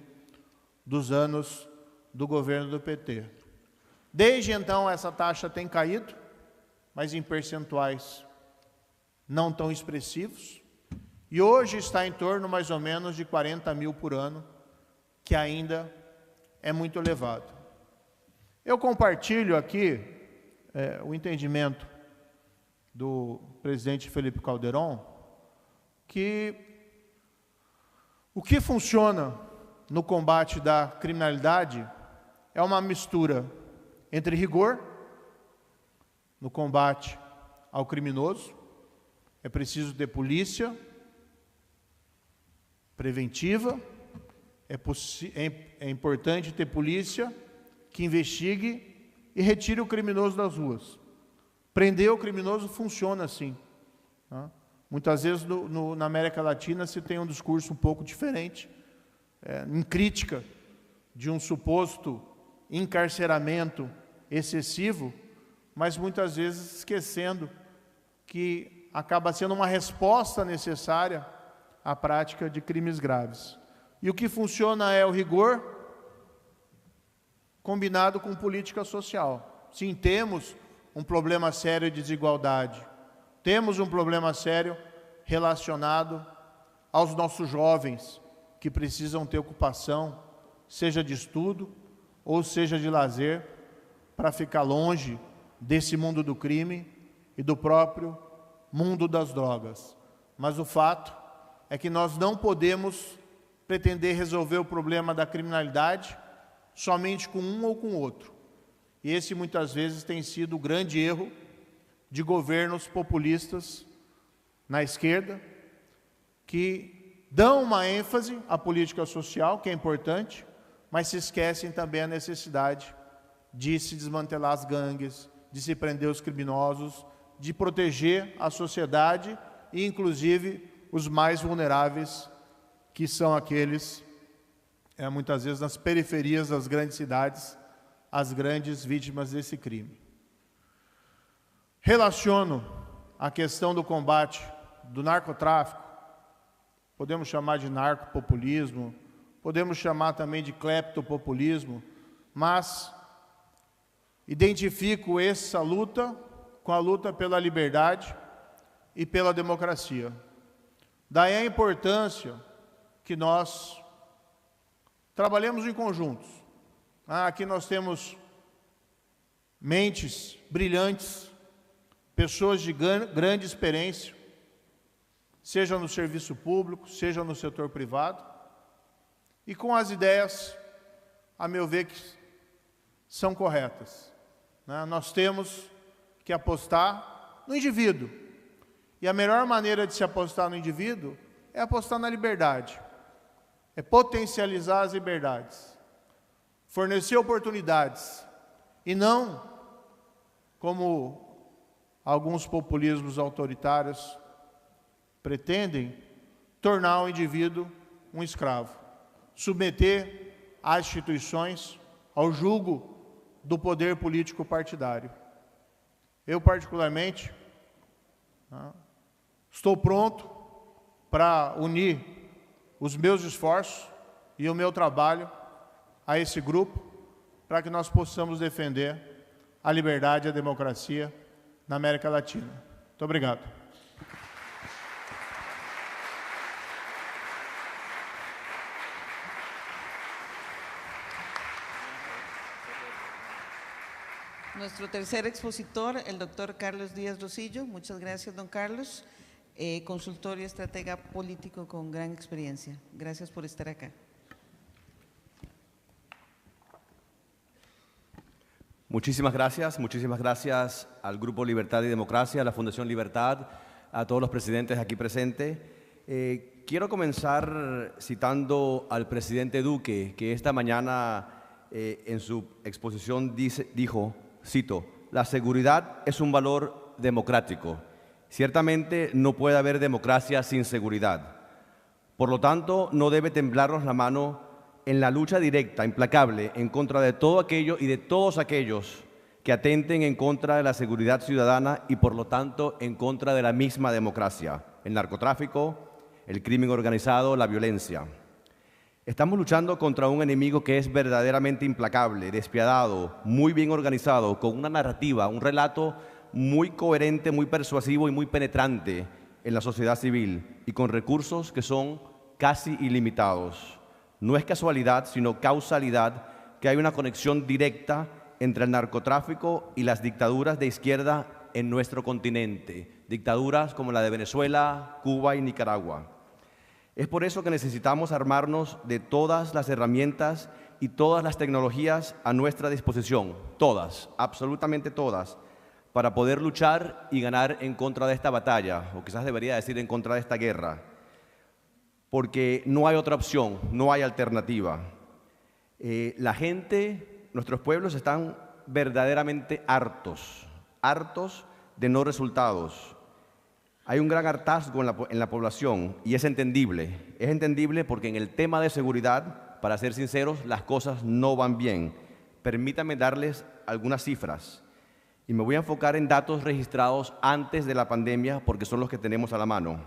[SPEAKER 3] dos anos do governo do PT. Desde então, essa taxa tem caído, mas em percentuais não tão expressivos, e hoje está em torno, mais ou menos, de 40 mil por ano, que ainda é muito elevado. Eu compartilho aqui o entendimento do presidente Felipe Calderon, que O que funciona no combate da criminalidade é uma mistura entre rigor no combate ao criminoso. É preciso ter polícia preventiva, é importante ter polícia que investigue e retire o criminoso das ruas. Prender o criminoso funciona assim. Tá? Muitas vezes na América Latina se tem um discurso um pouco diferente, em crítica de um suposto encarceramento excessivo, mas muitas vezes esquecendo que acaba sendo uma resposta necessária à prática de crimes graves. E o que funciona é o rigor combinado com política social. Sim, temos um problema sério de desigualdade. Temos um problema sério relacionado aos nossos jovens que precisam ter ocupação, seja de estudo ou seja de lazer, para ficar longe desse mundo do crime e do próprio mundo das drogas. Mas o fato é que nós não podemos pretender resolver o problema da criminalidade somente com um ou com outro. E esse muitas vezes tem sido o grande erro de governos populistas na esquerda, que dão uma ênfase à política social, que é importante, mas se esquecem também a necessidade de se desmantelar as gangues, de se prender os criminosos, de proteger a sociedade e, inclusive, os mais vulneráveis, que são aqueles, muitas vezes, nas periferias das grandes cidades, as grandes vítimas desse crime. Relaciono a questão do combate do narcotráfico, podemos chamar de narcopopulismo, podemos chamar também de cleptopopulismo, mas identifico essa luta com a luta pela liberdade e pela democracia. Daí a importância que nós trabalhemos em conjuntos. Aqui nós temos mentes brilhantes, pessoas de grande experiência, seja no serviço público, seja no setor privado, e com as ideias, a meu ver, que são corretas. Nós temos que apostar no indivíduo. E a melhor maneira de se apostar no indivíduo é apostar na liberdade. É potencializar as liberdades. Fornecer oportunidades. E não, como alguns populismos autoritários pretendem, tornar o indivíduo um escravo. Submeter as instituições ao jugo do poder político partidário. Eu, particularmente, estou pronto para unir os meus esforços e o meu trabalho a esse grupo, para que nós possamos defender a liberdade e a democracia na América Latina. Muito obrigado.
[SPEAKER 1] Nuestro tercer expositor, el doctor Carlos Díaz Rosillo. Muchas gracias, don Carlos. Consultor y estratega político con gran experiencia. Gracias por estar acá.
[SPEAKER 4] Muchísimas gracias al Grupo Libertad y Democracia, a la Fundación Libertad, a todos los presidentes aquí presentes. Quiero comenzar citando al presidente Duque, que esta mañana en su exposición dijo, cito, la seguridad es un valor democrático. Ciertamente no puede haber democracia sin seguridad. Por lo tanto, no debe temblarnos la mano en la lucha directa, implacable, en contra de todo aquello y de todos aquellos que atenten en contra de la seguridad ciudadana y, por lo tanto, en contra de la misma democracia, el narcotráfico, el crimen organizado, la violencia. Estamos luchando contra un enemigo que es verdaderamente implacable, despiadado, muy bien organizado, con una narrativa, un relato muy coherente, muy persuasivo y muy penetrante en la sociedad civil y con recursos que son casi ilimitados. No es casualidad, sino causalidad, que hay una conexión directa entre el narcotráfico y las dictaduras de izquierda en nuestro continente, dictaduras como la de Venezuela, Cuba y Nicaragua. Es por eso que necesitamos armarnos de todas las herramientas y todas las tecnologías a nuestra disposición, todas, absolutamente todas, para poder luchar y ganar en contra de esta batalla, o quizás debería decir en contra de esta guerra, porque no hay otra opción, no hay alternativa. La gente, nuestros pueblos están verdaderamente hartos de no resultados. Hay un gran hartazgo en la población y es entendible porque en el tema de seguridad, para ser sinceros, las cosas no van bien. Permítanme darles algunas cifras. Y me voy a enfocar en datos registrados antes de la pandemia porque son los que tenemos a la mano.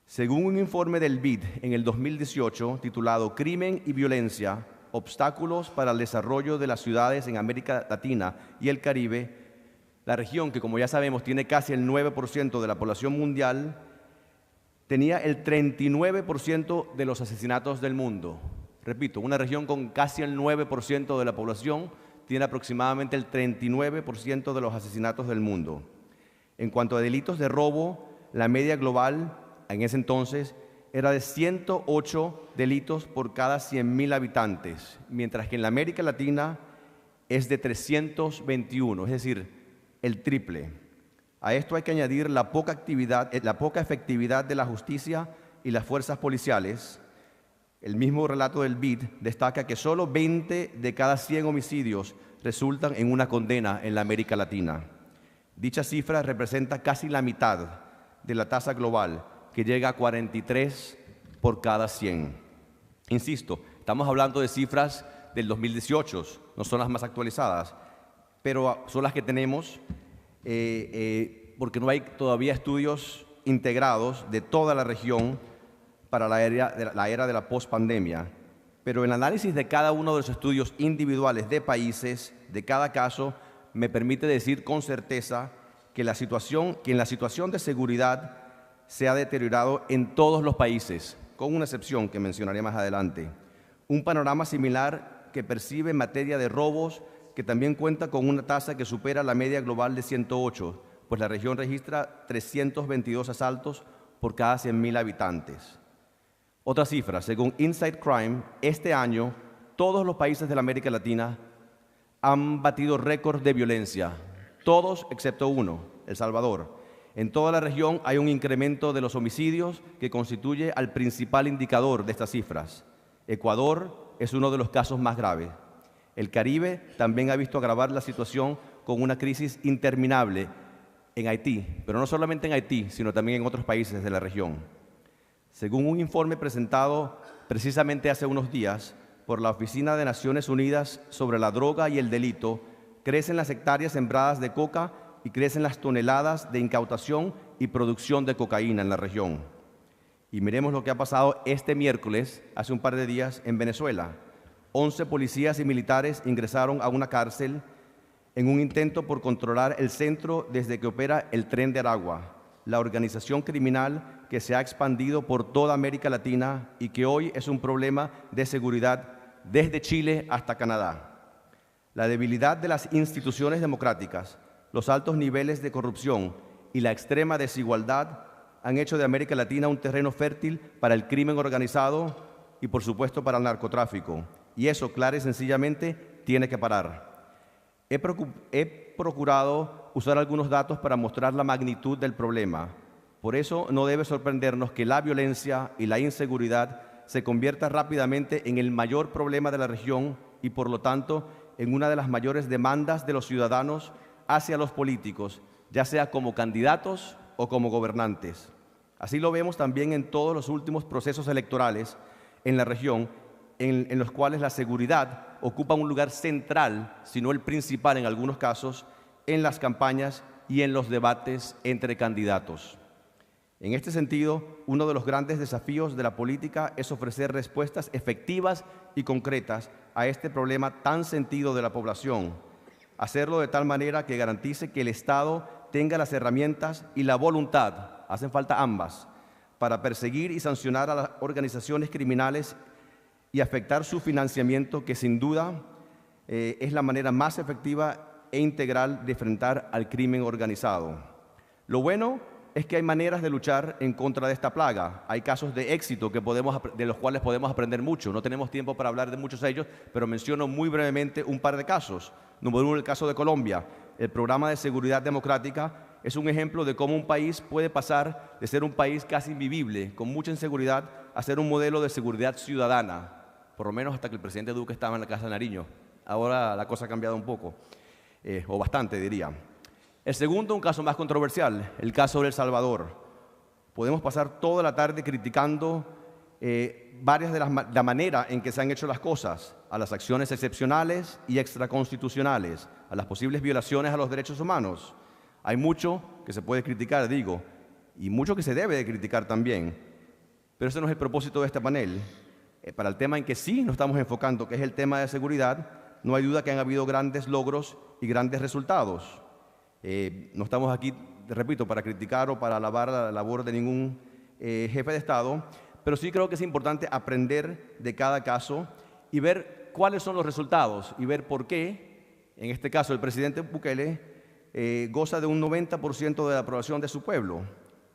[SPEAKER 4] Según un informe del BID en el 2018 titulado Crimen y Violencia, obstáculos para el desarrollo de las ciudades en América Latina y el Caribe, la región que como ya sabemos tiene casi el 9% de la población mundial, tenía el 39% de los asesinatos del mundo. Repito, una región con casi el 9% de la población tiene aproximadamente el 39% de los asesinatos del mundo. En cuanto a delitos de robo, la media global en ese entonces era de 108 delitos por cada 100,000 habitantes, mientras que en la América Latina es de 321, es decir, el triple. A esto hay que añadir la poca efectividad de la justicia y las fuerzas policiales. El mismo relato del BID destaca que solo 20 de cada 100 homicidios resultan en una condena en la América Latina. Dicha cifra representa casi la mitad de la tasa global, que llega a 43 por cada 100. Insisto, estamos hablando de cifras del 2018, no son las más actualizadas, pero son las que tenemos porque no hay todavía estudios integrados de toda la región para la era de la pospandemia, pero el análisis de cada uno de los estudios individuales de países, de cada caso, me permite decir con certeza que en la situación de seguridad se ha deteriorado en todos los países, con una excepción que mencionaré más adelante. Un panorama similar que percibe en materia de robos, que también cuenta con una tasa que supera la media global de 108, pues la región registra 322 asaltos por cada 100,000 habitantes. Otra cifra, según Inside Crime, este año todos los países de la América Latina han batido récords de violencia, todos excepto uno, El Salvador. En toda la región hay un incremento de los homicidios que constituye al principal indicador de estas cifras. Ecuador es uno de los casos más graves. El Caribe también ha visto agravar la situación con una crisis interminable en Haití, pero no solamente en Haití, sino también en otros países de la región. Según un informe presentado precisamente hace unos días por la Oficina de Naciones Unidas sobre la Droga y el Delito, crecen las hectáreas sembradas de coca y crecen las toneladas de incautación y producción de cocaína en la región. Y miremos lo que ha pasado este miércoles, hace un par de días, en Venezuela. 11 policías y militares ingresaron a una cárcel en un intento por controlar el centro desde que opera el Tren de Aragua, la organización criminal que se ha expandido por toda América Latina y que hoy es un problema de seguridad desde Chile hasta Canadá. La debilidad de las instituciones democráticas, los altos niveles de corrupción y la extrema desigualdad han hecho de América Latina un terreno fértil para el crimen organizado y, por supuesto, para el narcotráfico. Y eso, clara y sencillamente, tiene que parar. He procurado usar algunos datos para mostrar la magnitud del problema. Por eso no debe sorprendernos que la violencia y la inseguridad se convierta rápidamente en el mayor problema de la región y, por lo tanto, en una de las mayores demandas de los ciudadanos hacia los políticos, ya sea como candidatos o como gobernantes. Así lo vemos también en todos los últimos procesos electorales en la región, en los cuales la seguridad ocupa un lugar central, si no el principal en algunos casos, en las campañas y en los debates entre candidatos. En este sentido, uno de los grandes desafíos de la política es ofrecer respuestas efectivas y concretas a este problema tan sentido de la población. Hacerlo de tal manera que garantice que el Estado tenga las herramientas y la voluntad, hacen falta ambas, para perseguir y sancionar a las organizaciones criminales y afectar su financiamiento, que sin duda es la manera más efectiva e integral de enfrentar al crimen organizado. Lo bueno es que hay maneras de luchar en contra de esta plaga. Hay casos de éxito de los cuales podemos aprender mucho. No tenemos tiempo para hablar de muchos de ellos, pero menciono muy brevemente un par de casos. Número uno, el caso de Colombia. El programa de seguridad democrática es un ejemplo de cómo un país puede pasar de ser un país casi invivible, con mucha inseguridad, a ser un modelo de seguridad ciudadana, por lo menos hasta que el presidente Duque estaba en la Casa de Nariño. Ahora la cosa ha cambiado un poco, o bastante diría. El segundo, un caso más controversial, el caso de El Salvador. Podemos pasar toda la tarde criticando varias de la manera en que se han hecho las cosas, a las acciones excepcionales y extraconstitucionales, a las posibles violaciones a los derechos humanos. Hay mucho que se puede criticar, digo, y mucho que se debe de criticar también. Pero ese no es el propósito de este panel. Para el tema en que sí nos estamos enfocando, que es el tema de seguridad, no hay duda que han habido grandes logros y grandes resultados. No estamos aquí, repito, para criticar o para alabar la labor de ningún jefe de Estado, pero sí creo que es importante aprender de cada caso y ver cuáles son los resultados y ver por qué, en este caso, el presidente Bukele goza de un 90% de la aprobación de su pueblo.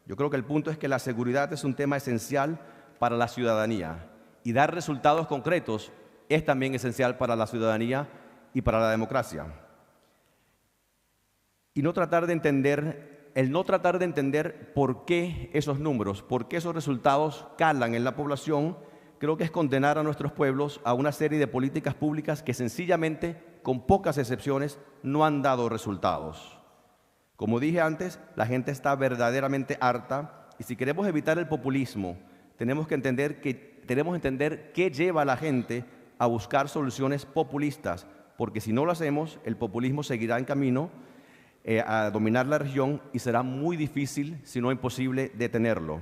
[SPEAKER 4] Yo creo que el punto es que la seguridad es un tema esencial para la ciudadanía y dar resultados concretos es también esencial para la ciudadanía y para la democracia. Y no tratar de entender por qué esos números, por qué esos resultados calan en la población, creo que es condenar a nuestros pueblos a una serie de políticas públicas que sencillamente, con pocas excepciones, no han dado resultados. Como dije antes, la gente está verdaderamente harta y si queremos evitar el populismo, tenemos que entender qué lleva a la gente a buscar soluciones populistas, porque si no lo hacemos, el populismo seguirá en camino a dominar la región y será muy difícil, si no imposible, detenerlo.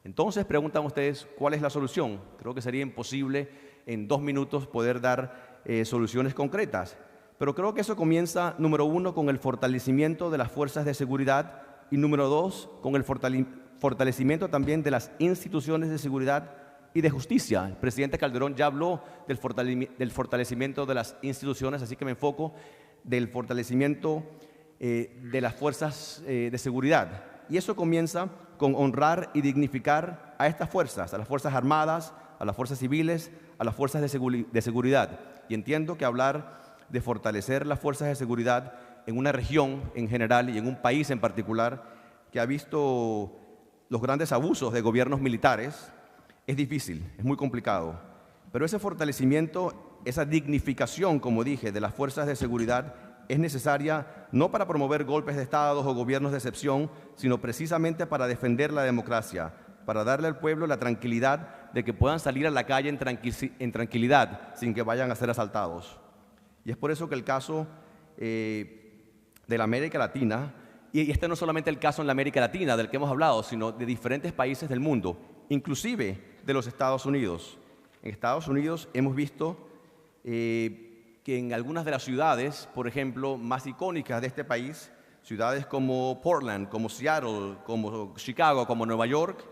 [SPEAKER 4] Entonces preguntan ustedes, ¿cuál es la solución? Creo que sería imposible en 2 minutos poder dar soluciones concretas, pero creo que eso comienza, número uno, con el fortalecimiento de las fuerzas de seguridad y número dos, con el fortalecimiento también de las instituciones de seguridad y de justicia. El presidente Calderón ya habló del fortalecimiento de las instituciones, así que me enfoco del fortalecimiento de las fuerzas de seguridad. Y eso comienza con honrar y dignificar a estas fuerzas, a las Fuerzas Armadas, a las fuerzas civiles, a las fuerzas de seguridad. Y entiendo que hablar de fortalecer las fuerzas de seguridad en una región en general y en un país en particular que ha visto los grandes abusos de gobiernos militares es difícil, es muy complicado. Pero ese fortalecimiento, esa dignificación, como dije, de las fuerzas de seguridad es necesaria no para promover golpes de Estado o gobiernos de excepción, sino precisamente para defender la democracia, para darle al pueblo la tranquilidad de que puedan salir a la calle en tranquilidad, sin que vayan a ser asaltados. Y es por eso que el caso de la América Latina, y este no es solamente el caso en la América Latina del que hemos hablado, sino de diferentes países del mundo, inclusive de los Estados Unidos. En Estados Unidos hemos visto que en algunas de las ciudades, por ejemplo, más icónicas de este país, ciudades como Portland, como Seattle, como Chicago, como Nueva York,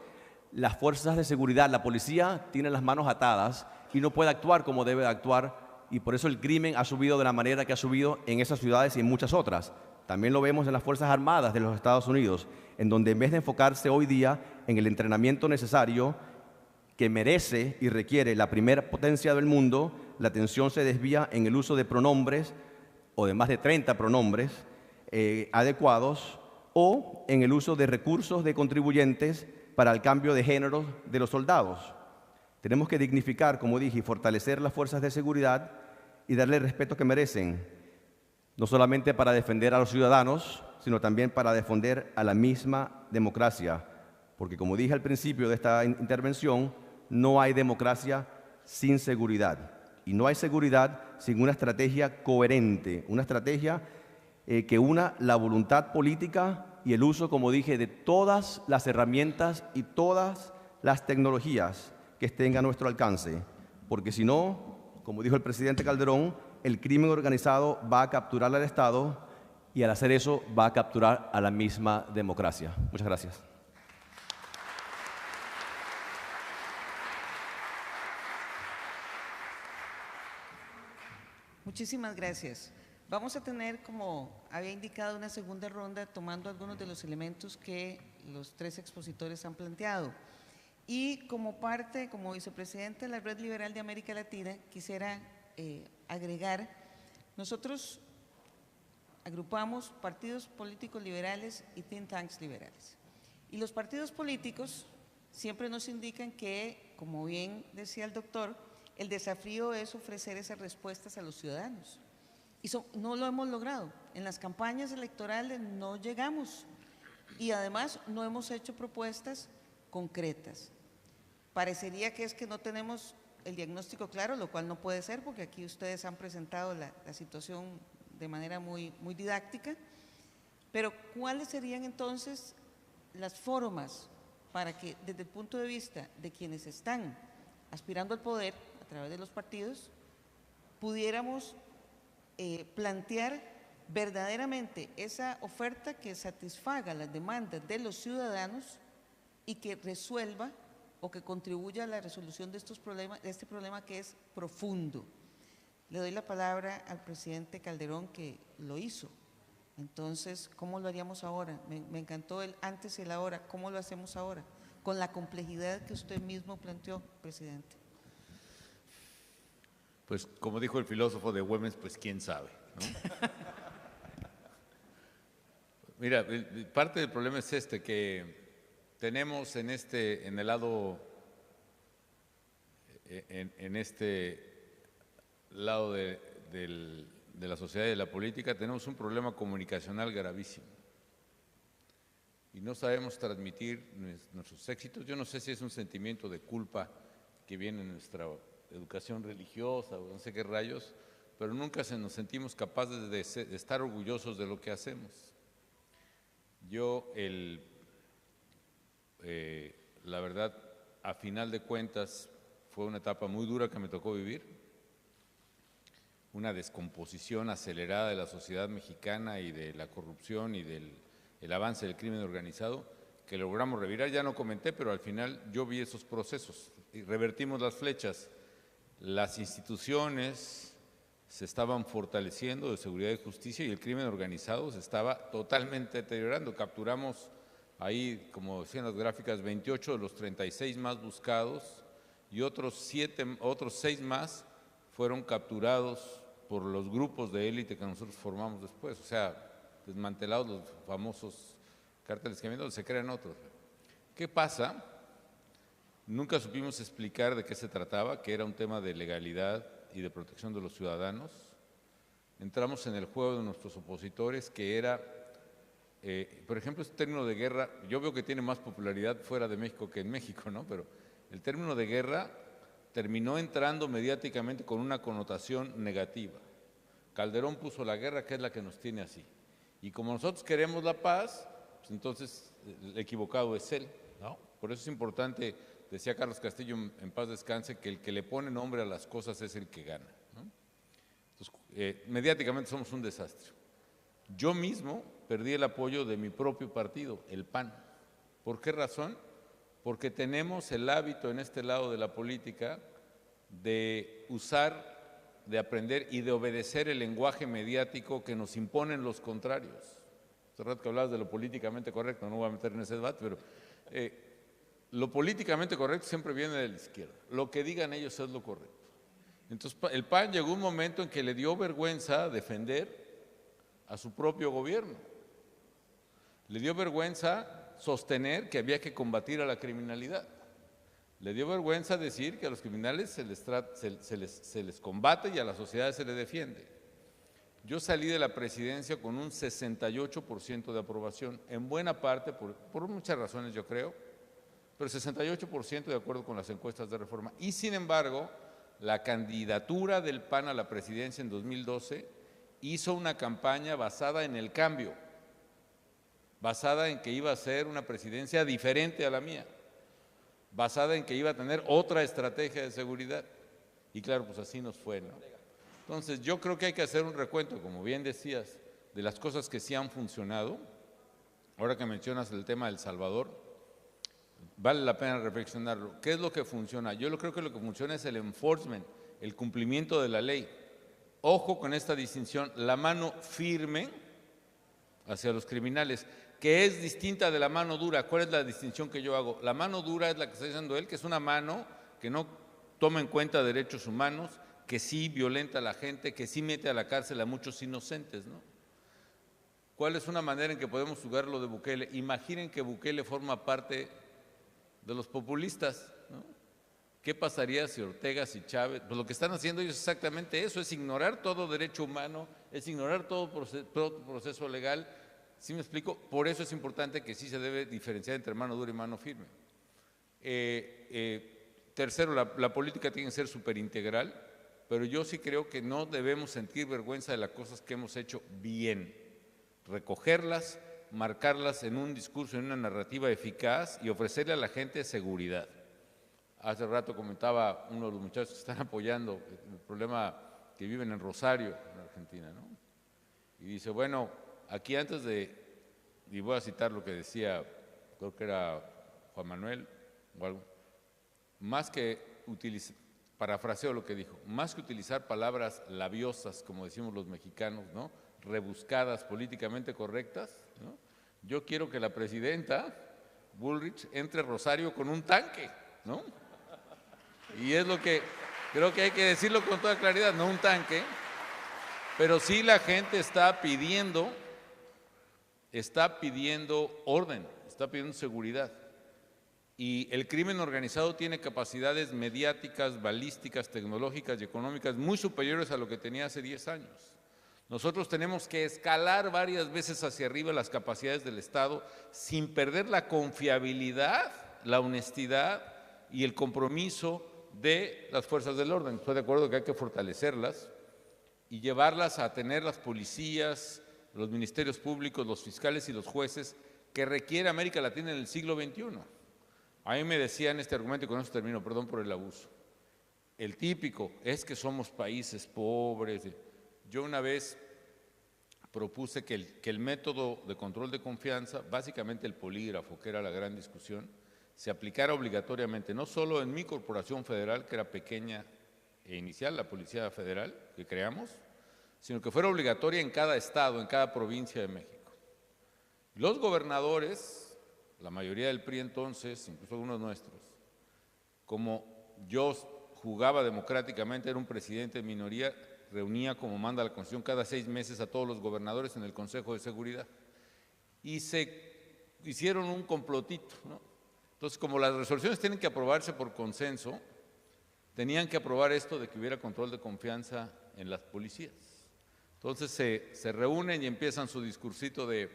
[SPEAKER 4] las fuerzas de seguridad, la policía, tienen las manos atadas y no puede actuar como debe actuar, y por eso el crimen ha subido de la manera que ha subido en esas ciudades y en muchas otras. También lo vemos en las Fuerzas Armadas de los Estados Unidos, en donde en vez de enfocarse hoy día en el entrenamiento necesario que merece y requiere la primera potencia del mundo, la atención se desvía en el uso de pronombres, o de más de 30 pronombres adecuados, o en el uso de recursos de contribuyentes para el cambio de género de los soldados. Tenemos que dignificar, como dije, y fortalecer las fuerzas de seguridad y darle el respeto que merecen, no solamente para defender a los ciudadanos, sino también para defender a la misma democracia. Porque como dije al principio de esta intervención, no hay democracia sin seguridad. Y no hay seguridad sin una estrategia coherente, una estrategia que una la voluntad política y el uso, como dije, de todas las herramientas y todas las tecnologías que estén a nuestro alcance. Porque si no, como dijo el presidente Calderón, el crimen organizado va a capturar al Estado y al hacer eso va a capturar a la misma democracia. Muchas gracias.
[SPEAKER 1] Muchísimas gracias. Vamos a tener, como había indicado, una segunda ronda tomando algunos de los elementos que los tres expositores han planteado. Y como parte, como vicepresidente de la Red Liberal de América Latina, quisiera agregar, nosotros agrupamos partidos políticos liberales y think tanks liberales. Y los partidos políticos siempre nos indican que, como bien decía el doctor, el desafío es ofrecer esas respuestas a los ciudadanos. Y no lo hemos logrado. En las campañas electorales no llegamos y además no hemos hecho propuestas concretas. Parecería que es que no tenemos el diagnóstico claro, lo cual no puede ser porque aquí ustedes han presentado la situación de manera muy didáctica, pero ¿cuáles serían entonces las formas para que desde el punto de vista de quienes están aspirando al poder a través de los partidos pudiéramos plantear verdaderamente esa oferta que satisfaga las demandas de los ciudadanos y que resuelva o que contribuya a la resolución de estos problemas, de este problema que es profundo? Le doy la palabra al presidente Calderón, que lo hizo. Entonces, ¿cómo lo haríamos ahora? Me encantó el antes y el ahora. ¿Cómo lo hacemos ahora? Con la complejidad que usted mismo planteó, presidente.
[SPEAKER 2] Pues como dijo el filósofo de Güemes, pues quién sabe, ¿no? Mira, parte del problema es que tenemos en el lado, en este lado de la sociedad y de la política, tenemos un problema comunicacional gravísimo. Y no sabemos transmitir nuestros éxitos. Yo no sé si es un sentimiento de culpa que viene en nuestra educación religiosa o no sé qué rayos, pero nunca nos sentimos capaces de estar orgullosos de lo que hacemos. Yo, la verdad, a final de cuentas, fue una etapa muy dura que me tocó vivir, una descomposición acelerada de la sociedad mexicana y de la corrupción y del avance del crimen organizado, que logramos revirar. Ya no comenté, pero al final yo vi esos procesos y revertimos las flechas. Las instituciones se estaban fortaleciendo de seguridad y justicia y el crimen organizado se estaba totalmente deteriorando. Capturamos ahí, como decían las gráficas, 28 de los 36 más buscados y otros 6 más fueron capturados por los grupos de élite que nosotros formamos después, o sea, desmantelados los famosos cárteles que vienen, se crean otros. ¿Qué pasa? Nunca supimos explicar de qué se trataba, que era un tema de legalidad y de protección de los ciudadanos. Entramos en el juego de nuestros opositores, que era, por ejemplo, este término de guerra, yo veo que tiene más popularidad fuera de México que en México, ¿no? Pero el término de guerra terminó entrando mediáticamente con una connotación negativa. Calderón puso la guerra, que es la que nos tiene así. Y como nosotros queremos la paz, pues entonces el equivocado es él, ¿no? Por eso es importante, decía Carlos Castillo, en paz descanse, que el que le pone nombre a las cosas es el que gana, ¿no? Entonces, mediáticamente somos un desastre. Yo mismo perdí el apoyo de mi propio partido, el PAN. ¿Por qué razón? Porque tenemos el hábito en este lado de la política de usar, de aprender y de obedecer el lenguaje mediático que nos imponen los contrarios. Hace rato que hablabas de lo políticamente correcto, no voy a meter en ese debate, pero lo políticamente correcto siempre viene de la izquierda. Lo que digan ellos es lo correcto. Entonces, el PAN llegó un momento en que le dio vergüenza defender a su propio gobierno. Le dio vergüenza sostener que había que combatir a la criminalidad. Le dio vergüenza decir que a los criminales se les combate y a la sociedad se les defiende. Yo salí de la presidencia con un 68% de aprobación, en buena parte, por muchas razones yo creo, pero 68% de acuerdo con las encuestas de Reforma. Y sin embargo, la candidatura del PAN a la presidencia en 2012 hizo una campaña basada en el cambio, basada en que iba a ser una presidencia diferente a la mía, basada en que iba a tener otra estrategia de seguridad. Y claro, pues así nos fue, ¿no? Entonces, yo creo que hay que hacer un recuento, como bien decías, de las cosas que sí han funcionado. Ahora que mencionas el tema de El Salvador, vale la pena reflexionarlo. ¿Qué es lo que funciona? Yo creo que lo que funciona es el enforcement, el cumplimiento de la ley. Ojo con esta distinción, la mano firme hacia los criminales. que es distinta de la mano dura. ¿Cuál es la distinción que yo hago? La mano dura es la que está diciendo él, que es una mano que no toma en cuenta derechos humanos, que sí violenta a la gente, que sí mete a la cárcel a muchos inocentes, ¿no? ¿Cuál es una manera en que podemos juzgar lo de Bukele? Imaginen que Bukele forma parte de los populistas, ¿no? ¿Qué pasaría si Ortega, si Chávez? Pues lo que están haciendo ellos es exactamente eso, es ignorar todo derecho humano, es ignorar todo proceso legal. ¿Sí me explico? Por eso es importante que sí se debe diferenciar entre mano dura y mano firme. Tercero, la política tiene que ser superintegral, pero yo sí creo que no debemos sentir vergüenza de las cosas que hemos hecho bien, recogerlas, marcarlas en un discurso, en una narrativa eficaz y ofrecerle a la gente seguridad. Hace rato comentaba uno de los muchachos que están apoyando el problema que viven en Rosario, en Argentina, ¿no? Y dice, bueno, aquí antes de, y voy a citar lo que decía, creo que era Juan Manuel o algo, más que utilizar, parafraseo lo que dijo, más que utilizar palabras labiosas, como decimos los mexicanos, ¿no?, rebuscadas, políticamente correctas, ¿no?, yo quiero que la presidenta Bullrich entre a Rosario con un tanque, ¿no? Y es lo que creo que hay que decirlo con toda claridad, no un tanque, pero sí la gente está pidiendo orden, está pidiendo seguridad. Y el crimen organizado tiene capacidades mediáticas, balísticas, tecnológicas y económicas muy superiores a lo que tenía hace 10 años. Nosotros tenemos que escalar varias veces hacia arriba las capacidades del Estado sin perder la confiabilidad, la honestidad y el compromiso de las fuerzas del orden. Estoy de acuerdo que hay que fortalecerlas y llevarlas a tener las policías, los ministerios públicos, los fiscales y los jueces que requiere América Latina en el siglo XXI. A mí me decían este argumento, y con eso termino, perdón por el abuso. El típico es que somos países pobres. Yo una vez propuse que el método de control de confianza, básicamente el polígrafo, que era la gran discusión, se aplicara obligatoriamente, no solo en mi corporación federal, que era pequeña e inicial, la Policía Federal que creamos, sino que fuera obligatoria en cada estado, en cada provincia de México. Los gobernadores, la mayoría del PRI entonces, incluso algunos nuestros, como yo jugaba democráticamente, era un presidente de minoría, reunía como manda la Constitución cada 6 meses a todos los gobernadores en el Consejo de Seguridad y se hicieron un complotito, ¿no? Entonces, como las resoluciones tienen que aprobarse por consenso, tenían que aprobar esto de que hubiera control de confianza en las policías. Entonces se reúnen y empiezan su discursito de,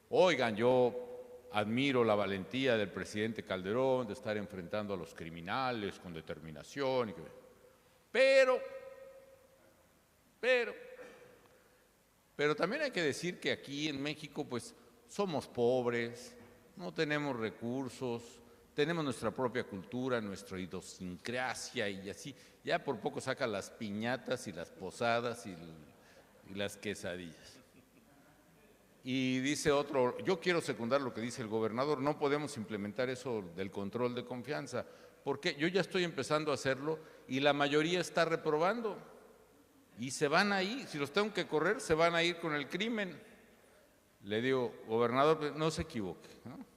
[SPEAKER 2] oigan, yo admiro la valentía del presidente Calderón de estar enfrentando a los criminales con determinación, pero también hay que decir que aquí en México pues somos pobres, no tenemos recursos, tenemos nuestra propia cultura, nuestra idiosincrasia y así, ya por poco saca las piñatas y las posadas y las quesadillas. Y dice otro, yo quiero secundar lo que dice el gobernador, no podemos implementar eso del control de confianza, porque yo ya estoy empezando a hacerlo y la mayoría está reprobando y se van a ir, si los tengo que correr, se van a ir con el crimen. Le digo, gobernador, no se equivoque, ¿no?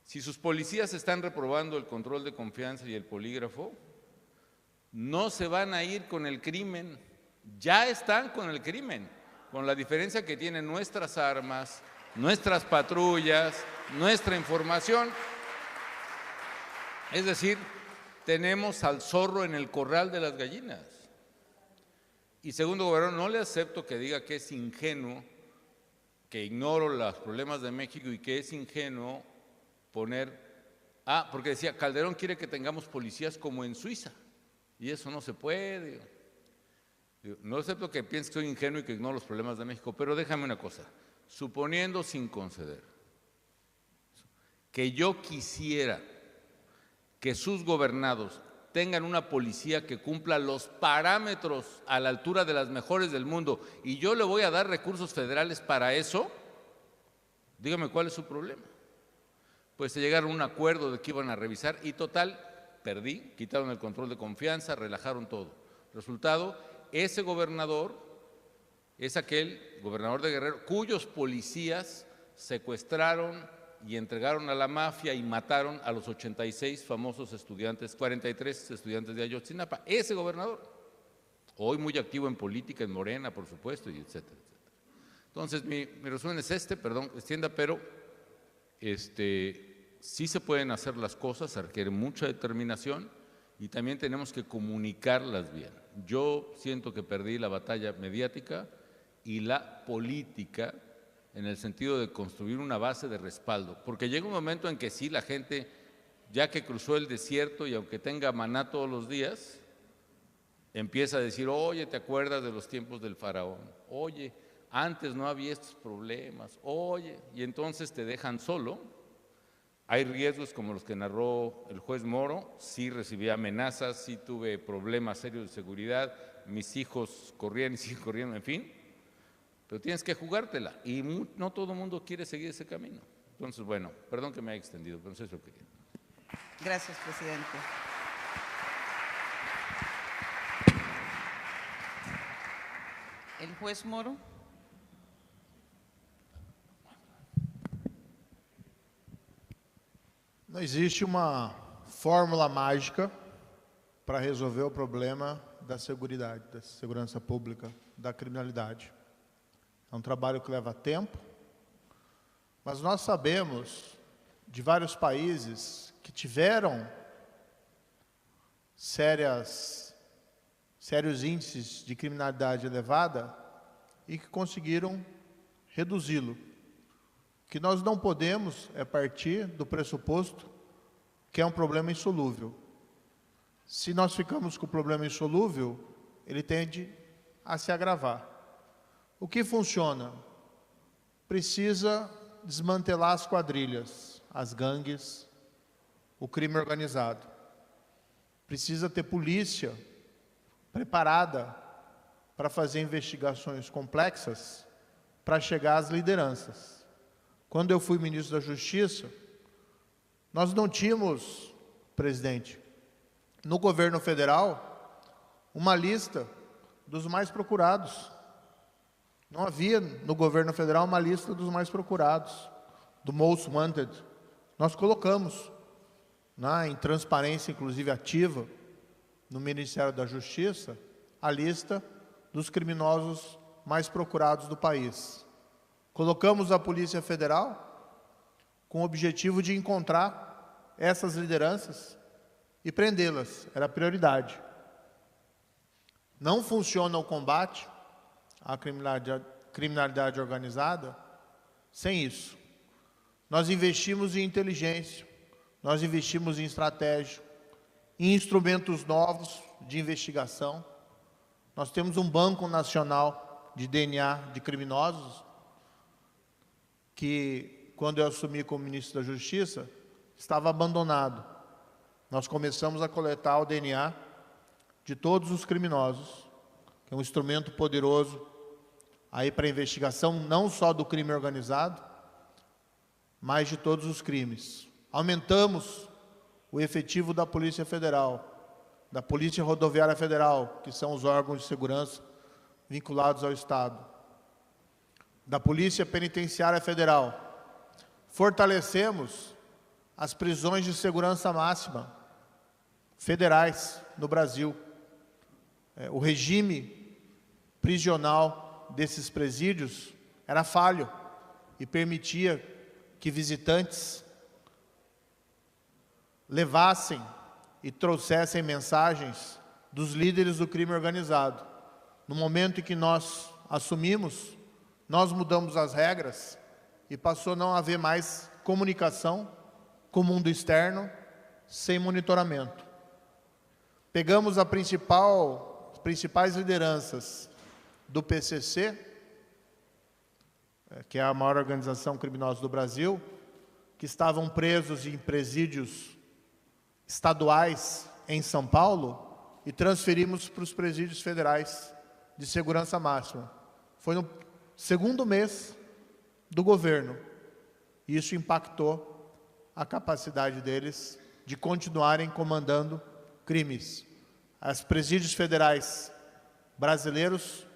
[SPEAKER 2] Si sus policías están reprobando el control de confianza y el polígrafo, no se van a ir con el crimen, ya están con el crimen, con la diferencia que tienen nuestras armas, nuestras patrullas, nuestra información. Es decir, tenemos al zorro en el corral de las gallinas. Y segundo, gobernador, no le acepto que diga que es ingenuo, que ignoro los problemas de México y que es ingenuo poner, porque decía, Calderón quiere que tengamos policías como en Suiza, y eso no se puede. No acepto que piense que soy ingenuo y que ignoro los problemas de México, pero déjame una cosa, suponiendo sin conceder, que yo quisiera que sus gobernados tengan una policía que cumpla los parámetros a la altura de las mejores del mundo, y yo le voy a dar recursos federales para eso, dígame cuál es su problema. Pues se llegaron a un acuerdo de que iban a revisar y total, perdí, quitaron el control de confianza, relajaron todo. Resultado, ese gobernador es aquel gobernador de Guerrero cuyos policías secuestraron y entregaron a la mafia y mataron a los 86 famosos estudiantes, 43 estudiantes de Ayotzinapa. Ese gobernador, hoy muy activo en política, en Morena, por supuesto, y etcétera, etcétera. Entonces, mi resumen es perdón, extienda, pero sí se pueden hacer las cosas, se requiere mucha determinación y también tenemos que comunicarlas bien. Yo siento que perdí la batalla mediática y la política en el sentido de construir una base de respaldo, porque llega un momento en que sí, la gente, ya que cruzó el desierto y aunque tenga maná todos los días, empieza a decir, oye, ¿te acuerdas de los tiempos del faraón? Oye, antes no había estos problemas, oye, y entonces te dejan solo. Hay riesgos como los que narró el juez Moro, sí recibí amenazas, sí tuve problemas serios de seguridad, mis hijos corrían y siguen corriendo, en fin, pero tienes que jugártela y no todo el mundo quiere seguir ese camino. Entonces, bueno, perdón que me haya extendido, pero eso es lo que quería.
[SPEAKER 1] Gracias, presidente. El juez Moro.
[SPEAKER 3] Não existe uma fórmula mágica para resolver o problema da segurança pública, da criminalidade. É um trabalho que leva tempo, mas nós sabemos de vários países que tiveram sérios índices de criminalidade elevada e que conseguiram reduzi-lo. O que nós não podemos é partir do pressuposto que é um problema insolúvel. Se nós ficamos com o problema insolúvel, ele tende a se agravar. O que funciona? Precisa desmantelar as quadrilhas, as gangues, o crime organizado. Precisa ter polícia preparada para fazer investigações complexas para chegar às lideranças. Quando eu fui ministro da Justiça, nós não tínhamos, presidente, no governo federal, uma lista dos mais procurados. Não havia no governo federal uma lista dos mais procurados, do Most Wanted. Nós colocamos, em transparência, inclusive ativa, no Ministério da Justiça, a lista dos criminosos mais procurados do país. Colocamos a Polícia Federal com o objetivo de encontrar essas lideranças e prendê-las. Era a prioridade. Não funciona o combate à criminalidade organizada sem isso. Nós investimos em inteligência, nós investimos em estratégia, em instrumentos novos de investigação. Nós temos um banco nacional de DNA de criminosos que, quando eu assumi como ministro da Justiça, estava abandonado. Nós começamos a coletar o DNA de todos os criminosos, que é um instrumento poderoso aí para a investigação não só do crime organizado, mas de todos os crimes. Aumentamos o efetivo da Polícia Federal, da Polícia Rodoviária Federal, que são os órgãos de segurança vinculados ao Estado, da Polícia Penitenciária Federal. Fortalecemos as prisões de segurança máxima federais no Brasil. O regime prisional desses presídios era falho e permitia que visitantes levassem e trouxessem mensagens dos líderes do crime organizado. No momento em que nós assumimos, nós mudamos as regras e passou a não haver mais comunicação com o mundo externo sem monitoramento. Pegamos as principais lideranças do PCC, que é a maior organização criminosa do Brasil, que estavam presos em presídios estaduais em São Paulo e transferimos para os presídios federais de segurança máxima. Foi no segundo mês do governo. E isso impactou a capacidade deles de continuarem comandando crimes. Os presídios federais brasileiros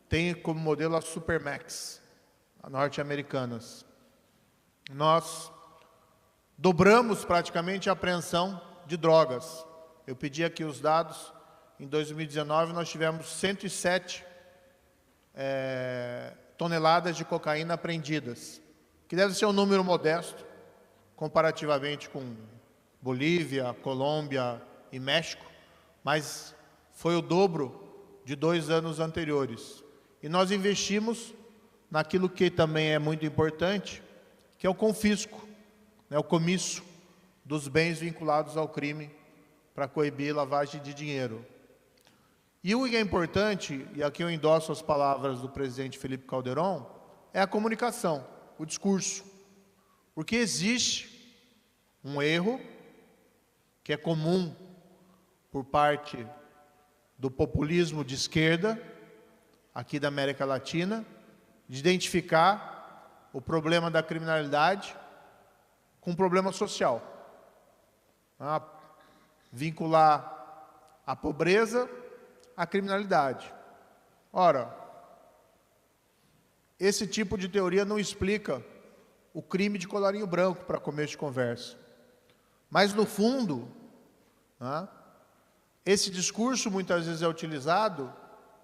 [SPEAKER 3] têm como modelo as Supermax, norte-americanas. nós dobramos praticamente a apreensão de drogas. Eu pedi aqui os dados. Em 2019, nós tivemos 107 toneladas de cocaína apreendidas, que deve ser um número modesto, comparativamente com Bolívia, Colômbia e México, mas foi o dobro de 2 anos anteriores. E nós investimos naquilo que também é muito importante, que é o confisco, né, o comício dos bens vinculados ao crime para coibir lavagem de dinheiro. E o que é importante, e aqui eu endosso as palavras do presidente Felipe Calderón, é a comunicação, o discurso. Porque existe um erro que é comum por parte do populismo de esquerda, aqui da América Latina, de identificar o problema da criminalidade com um problema social. Vincular a pobreza à criminalidade. Ora, esse tipo de teoria não explica o crime de colarinho branco, para começo de conversa. Mas, no fundo, esse discurso muitas vezes é utilizado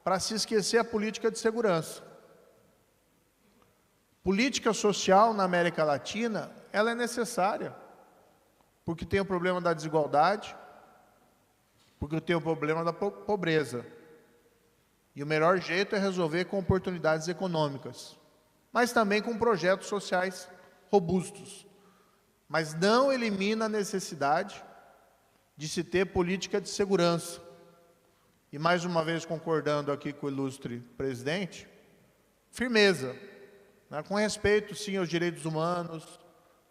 [SPEAKER 3] para se esquecer a política de segurança. Política social na América Latina, ela é necessária, porque tem o problema da desigualdade, porque tem o problema da pobreza. E o melhor jeito é resolver com oportunidades econômicas, mas também com projetos sociais robustos. Mas não elimina a necessidade de se ter política de segurança. E mais uma vez concordando aqui com o ilustre presidente, firmeza, né, com respeito sim aos direitos humanos,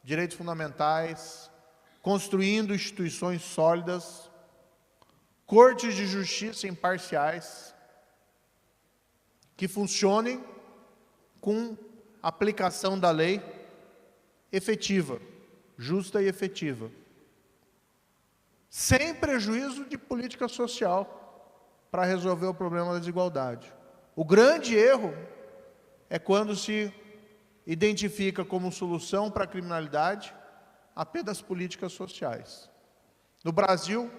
[SPEAKER 3] direitos fundamentais, construindo instituições sólidas, cortes de justiça imparciais, que funcionem com aplicação da lei efetiva, justa e efetiva, sem prejuízo de política social para resolver o problema da desigualdade. O grande erro é quando se identifica como solução para a criminalidade apenas políticas sociais. No Brasil,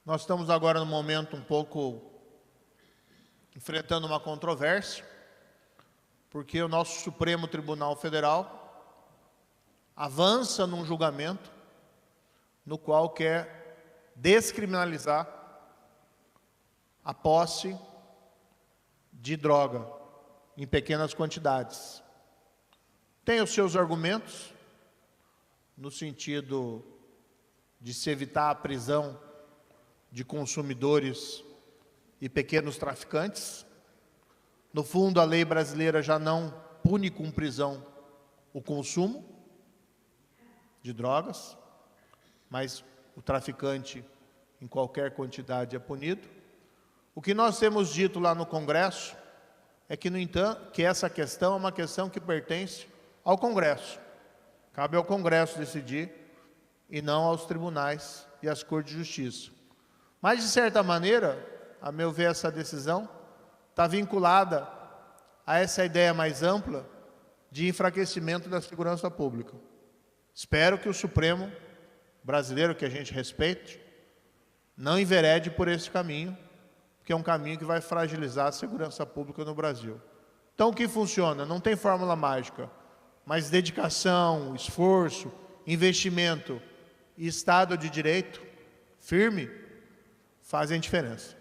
[SPEAKER 3] nós estamos agora num momento um pouco enfrentando uma controvérsia, porque o nosso Supremo Tribunal Federal avança num julgamento no qual quer descriminalizar a posse de droga em pequenas quantidades. Tem os seus argumentos, no sentido de se evitar a prisão de consumidores e pequenos traficantes. No fundo, a lei brasileira já não pune com prisão o consumo de drogas, mas o traficante em qualquer quantidade é punido. O que nós temos dito lá no Congresso é que, no entanto, que essa questão é uma questão que pertence ao Congresso. Cabe ao Congresso decidir e não aos tribunais e às Cortes de Justiça. Mas, de certa maneira, a meu ver, essa decisão está vinculada a essa ideia mais ampla de enfraquecimento da segurança pública. Espero que o Supremo brasileiro, que a gente respeite, não enverede por esse caminho, porque é um caminho que vai fragilizar a segurança pública no Brasil. Então, o que funciona? Não tem fórmula mágica, mas dedicação, esforço, investimento e Estado de Direito firme fazem diferença.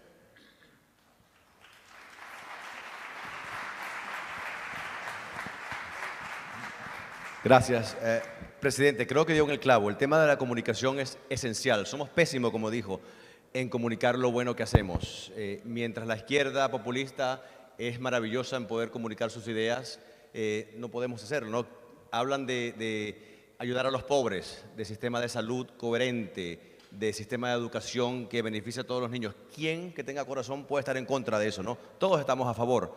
[SPEAKER 4] Gracias. Presidente, creo que dio en el clavo. El tema de la comunicación es esencial. Somos pésimos, como dijo, en comunicar lo bueno que hacemos. Mientras la izquierda populista es maravillosa en poder comunicar sus ideas, no podemos hacerlo, ¿no? Hablan de ayudar a los pobres, de sistema de salud coherente, de sistema de educación que beneficia a todos los niños. ¿Quién que tenga corazón puede estar en contra de eso, no? Todos estamos a favor.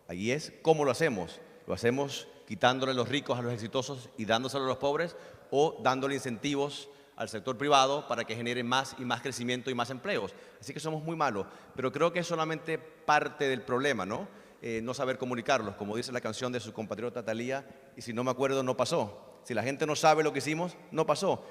[SPEAKER 4] Allí es cómo lo hacemos. Lo hacemos quitándole los ricos a los exitosos y dándoselo a los pobres, o dándole incentivos al sector privado para que genere más y más crecimiento y más empleos. Así que somos muy malos, pero creo que es solamente parte del problema, ¿no? no saber comunicarlos, como dice la canción de su compatriota Thalía, y si no me acuerdo, no pasó. Si la gente no sabe lo que hicimos, no pasó.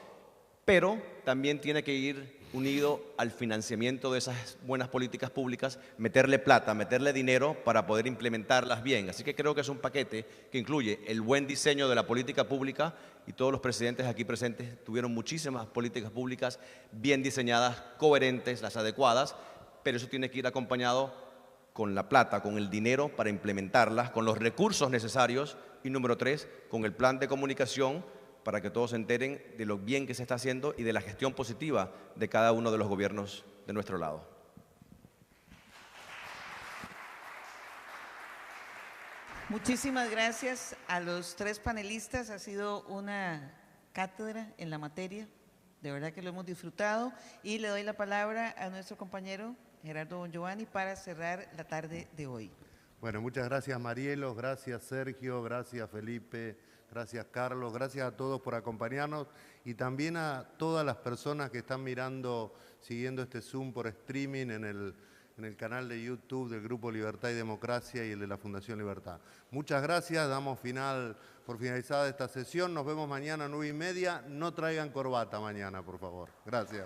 [SPEAKER 4] Pero también tiene que ir unido al financiamiento de esas buenas políticas públicas, meterle plata, meterle dinero para poder implementarlas bien. Así que creo que es un paquete que incluye el buen diseño de la política pública, y todos los presidentes aquí presentes tuvieron muchísimas políticas públicas bien diseñadas, coherentes, las adecuadas, pero eso tiene que ir acompañado con la plata, con el dinero para implementarlas, con los recursos necesarios, y número 3, con el plan de comunicación para que todos se enteren de lo bien que se está haciendo y de la gestión positiva de cada uno de los gobiernos de nuestro lado.
[SPEAKER 1] Muchísimas gracias a los 3 panelistas. Ha sido una cátedra en la materia. De verdad que lo hemos disfrutado. Y le doy la palabra a nuestro compañero Gerardo Bongiovanni para cerrar la tarde de hoy.
[SPEAKER 5] Bueno, muchas gracias Marielos, gracias Sergio, gracias Felipe, gracias Carlos, gracias a todos por acompañarnos y también a todas las personas que están mirando, siguiendo este Zoom por streaming en el canal de YouTube del Grupo Libertad y Democracia y el de la Fundación Libertad. Muchas gracias, damos por finalizada esta sesión, nos vemos mañana a 9:30, no traigan corbata mañana, por favor. Gracias.